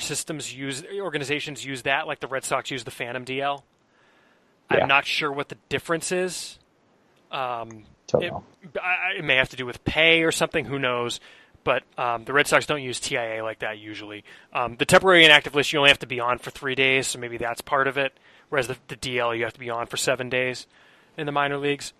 organizations use that, like the Red Sox use the Phantom DL. I'm not sure what the difference is. It may have to do with pay or something, who knows. But the Red Sox don't use TIA like that usually. The temporary inactive list, you only have to be on for 3 days, so maybe that's part of it. Whereas the DL, you have to be on for 7 days in the minor leagues.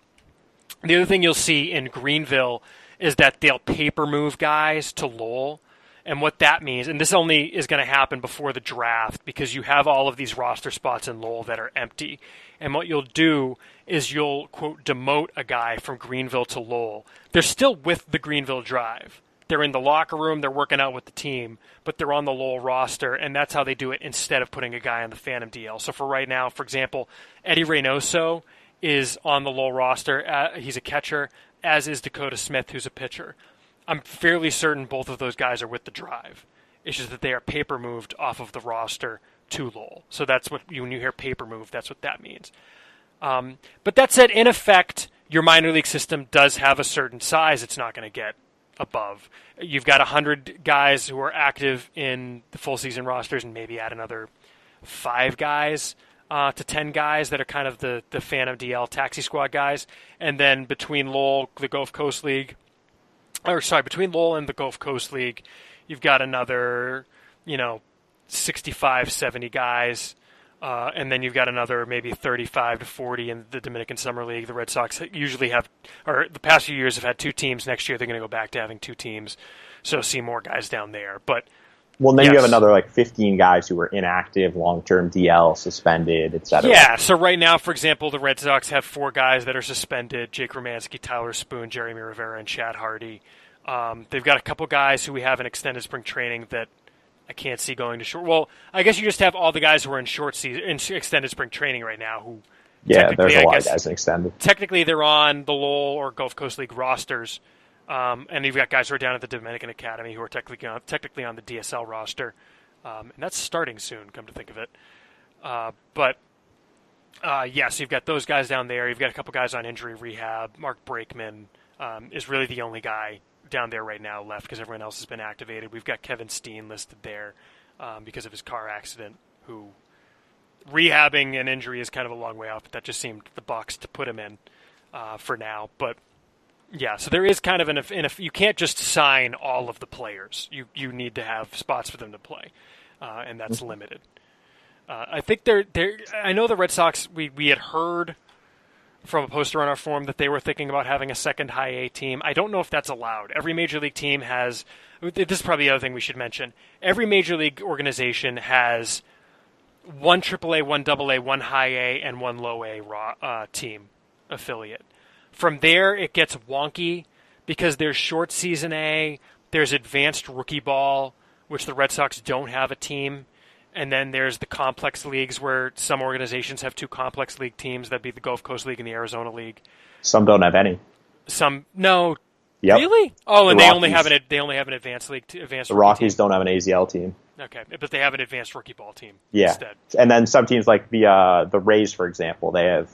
The other thing you'll see in Greenville is that they'll paper move guys to Lowell. And what that means, and this only is going to happen before the draft because you have all of these roster spots in Lowell that are empty. And what you'll do is you'll, quote, demote a guy from Greenville to Lowell. They're still with the Greenville Drive. They're in the locker room, they're working out with the team, but they're on the Lowell roster, and that's how they do it instead of putting a guy on the Phantom DL. So for right now, for example, Eddie Reynoso is on the Lowell roster. He's a catcher, as is Dakota Smith, who's a pitcher. I'm fairly certain both of those guys are with the Drive. It's just that they are paper moved off of the roster to Lowell. So that's what when you hear paper move, that's what that means. But that said, in effect, your minor league system does have a certain size it's not going to get above. You've got 100 guys who are active in the full season rosters, and maybe add another 5 guys to 10 guys that are kind of the Phantom DL taxi squad guys. And then between Lowell, the Gulf Coast League, between Lowell and the Gulf Coast League, you've got another, 65, 70 guys. And then you've got another maybe 35 to 40 in the Dominican Summer League. The Red Sox usually have, or the past few years have had 2 teams. Next year they're going to go back to having 2 teams. So see more guys down there. But then you have another 15 guys who are inactive, long-term DL, suspended, etc. Yeah, so right now, for example, the Red Sox have 4 guys that are suspended: Jake Romanski, Tyler Spoon, Jeremy Rivera, and Chad Hardy. They've got a couple guys who we have in extended spring training that I can't see going to short. Well, I guess you just have all the guys who are in extended spring training right now. Who there's a lot of guys in extended. Technically, they're on the Lowell or Gulf Coast League rosters. And you've got guys who are down at the Dominican Academy who are technically on the DSL roster. And that's starting soon, come to think of it. So you've got those guys down there. You've got a couple guys on injury rehab. Mark Brakeman is really the only guy down there right now left because everyone else has been activated. We've got Kevin Steen listed there because of his car accident, who rehabbing an injury is kind of a long way off, but that just seemed the box to put him in for now. But yeah, so there is kind of you can't just sign all of the players. You need to have spots for them to play, and that's limited. I think I know the Red Sox. We had heard from a poster on our forum that they were thinking about having a second high A team. I don't know if that's allowed. Every major league team has. This is probably the other thing we should mention. Every major league organization has 1 AAA, 1 AA, 1 high A, and 1 low A team affiliate. From there, it gets wonky because there's short season A, there's advanced rookie ball, which the Red Sox don't have a team, and then there's the complex leagues where some organizations have 2 complex league teams. That'd be the Gulf Coast League and the Arizona League. Some don't have any. Some no. Yep. Really? Oh, and they only have an advanced league. The Rockies don't have an AZL team. Okay, but they have an advanced rookie ball team. Yeah, instead. And then some teams like the Rays, for example, they have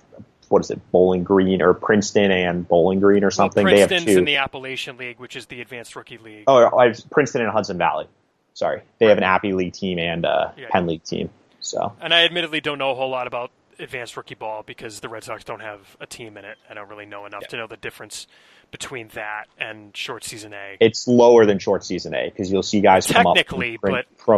what is it, Bowling Green or Princeton and Bowling Green or something. Well, Princeton's they have two in the Appalachian League, which is the Advanced Rookie League. Oh, Princeton and Hudson Valley. Sorry, they have an Appy League team and a Penn League team. So, and I admittedly don't know a whole lot about Advanced Rookie Ball because the Red Sox don't have a team in it. I don't really know enough to know the difference between that and Short Season A. It's lower than Short Season A because you'll see guys come up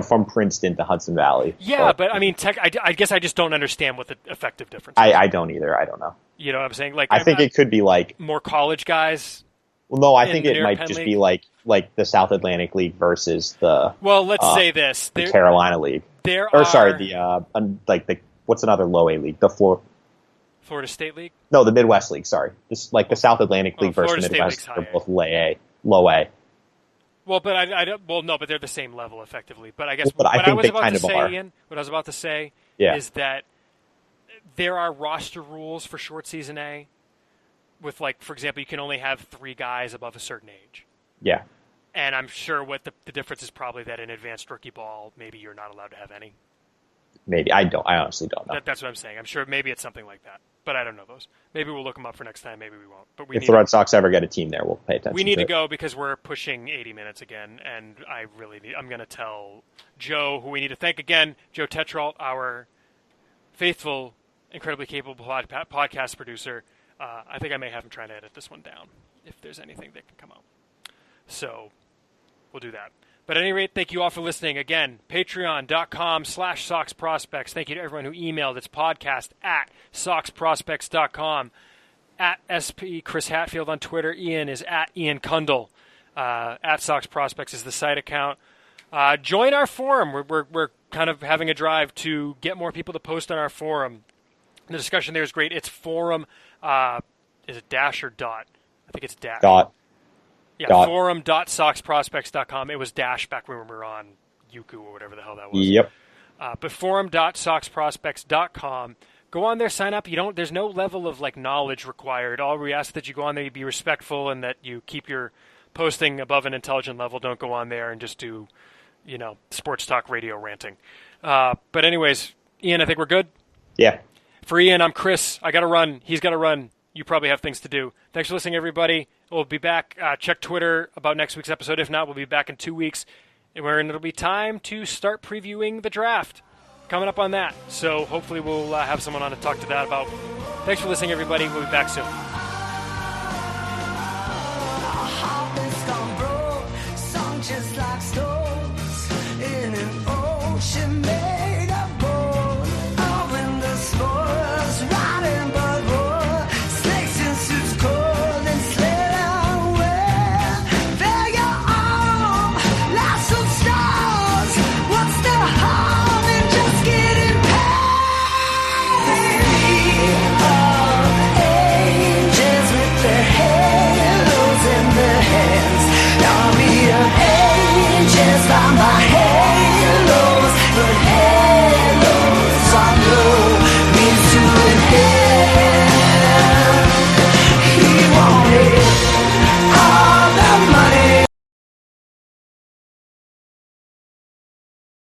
from Princeton to Hudson Valley. Yeah, but I mean, I guess I just don't understand what the effective difference is. I don't either. I don't know. You know what I'm saying? Like, I think it could be like more college guys. Well, no, I think it might just be like the South Atlantic League versus the. Well, let's say this: the Carolina League. What's another low A league? Florida State League? No, the Midwest League, sorry. This the South Atlantic League versus the Midwest are both low A. Well, but but they're the same level effectively. But I guess what I was about to say is that there are roster rules for Short Season A with, like, for example, you can only have 3 guys above a certain age. Yeah. And I'm sure what the difference is probably that in Advanced Rookie Ball, maybe you're not allowed to have any. Maybe. I honestly don't know. That's what I'm saying. I'm sure maybe it's something like that. But I don't know those. Maybe we'll look them up for next time. Maybe we won't. But if the Red Sox ever get a team there, we'll pay attention. We need to go because we're pushing 80 minutes again, and I'm going to tell Joe, who we need to thank again, Joe Tetrault, our faithful, incredibly capable podcast producer. I think I may have him trying to edit this one down if there's anything that can come out. So we'll do that. But at any rate, thank you all for listening. Again, patreon.com/SoxProspects. Thank you to everyone who emailed. It's podcast@SoxProspects.com. At SP Chris Hatfield on Twitter. Ian is at Ian Kundle. At Sox Prospects is the site account. Join our forum. We're kind of having a drive to get more people to post on our forum. The discussion there is great. It's forum. Is it dash or dot? I think it's dash. Dot. Yeah, forum.soxprospects.com. It was dash back when we were on Yuku or whatever the hell that was. Yep. But forum.soxprospects.com. Go on there, sign up. There's no level of like knowledge required. All we ask that you go on there, you be respectful, and that you keep your posting above an intelligent level. Don't go on there and just do, sports talk radio ranting. But anyways, Ian, I think we're good. Yeah. For Ian, I'm Chris. I got to run. He's got to run. You probably have things to do. Thanks for listening, everybody. We'll be back. Check Twitter about next week's episode. If not, we'll be back in 2 weeks. And it'll be time to start previewing the draft. Coming up on that. So hopefully we'll have someone on to talk to that about. Thanks for listening, everybody. We'll be back soon.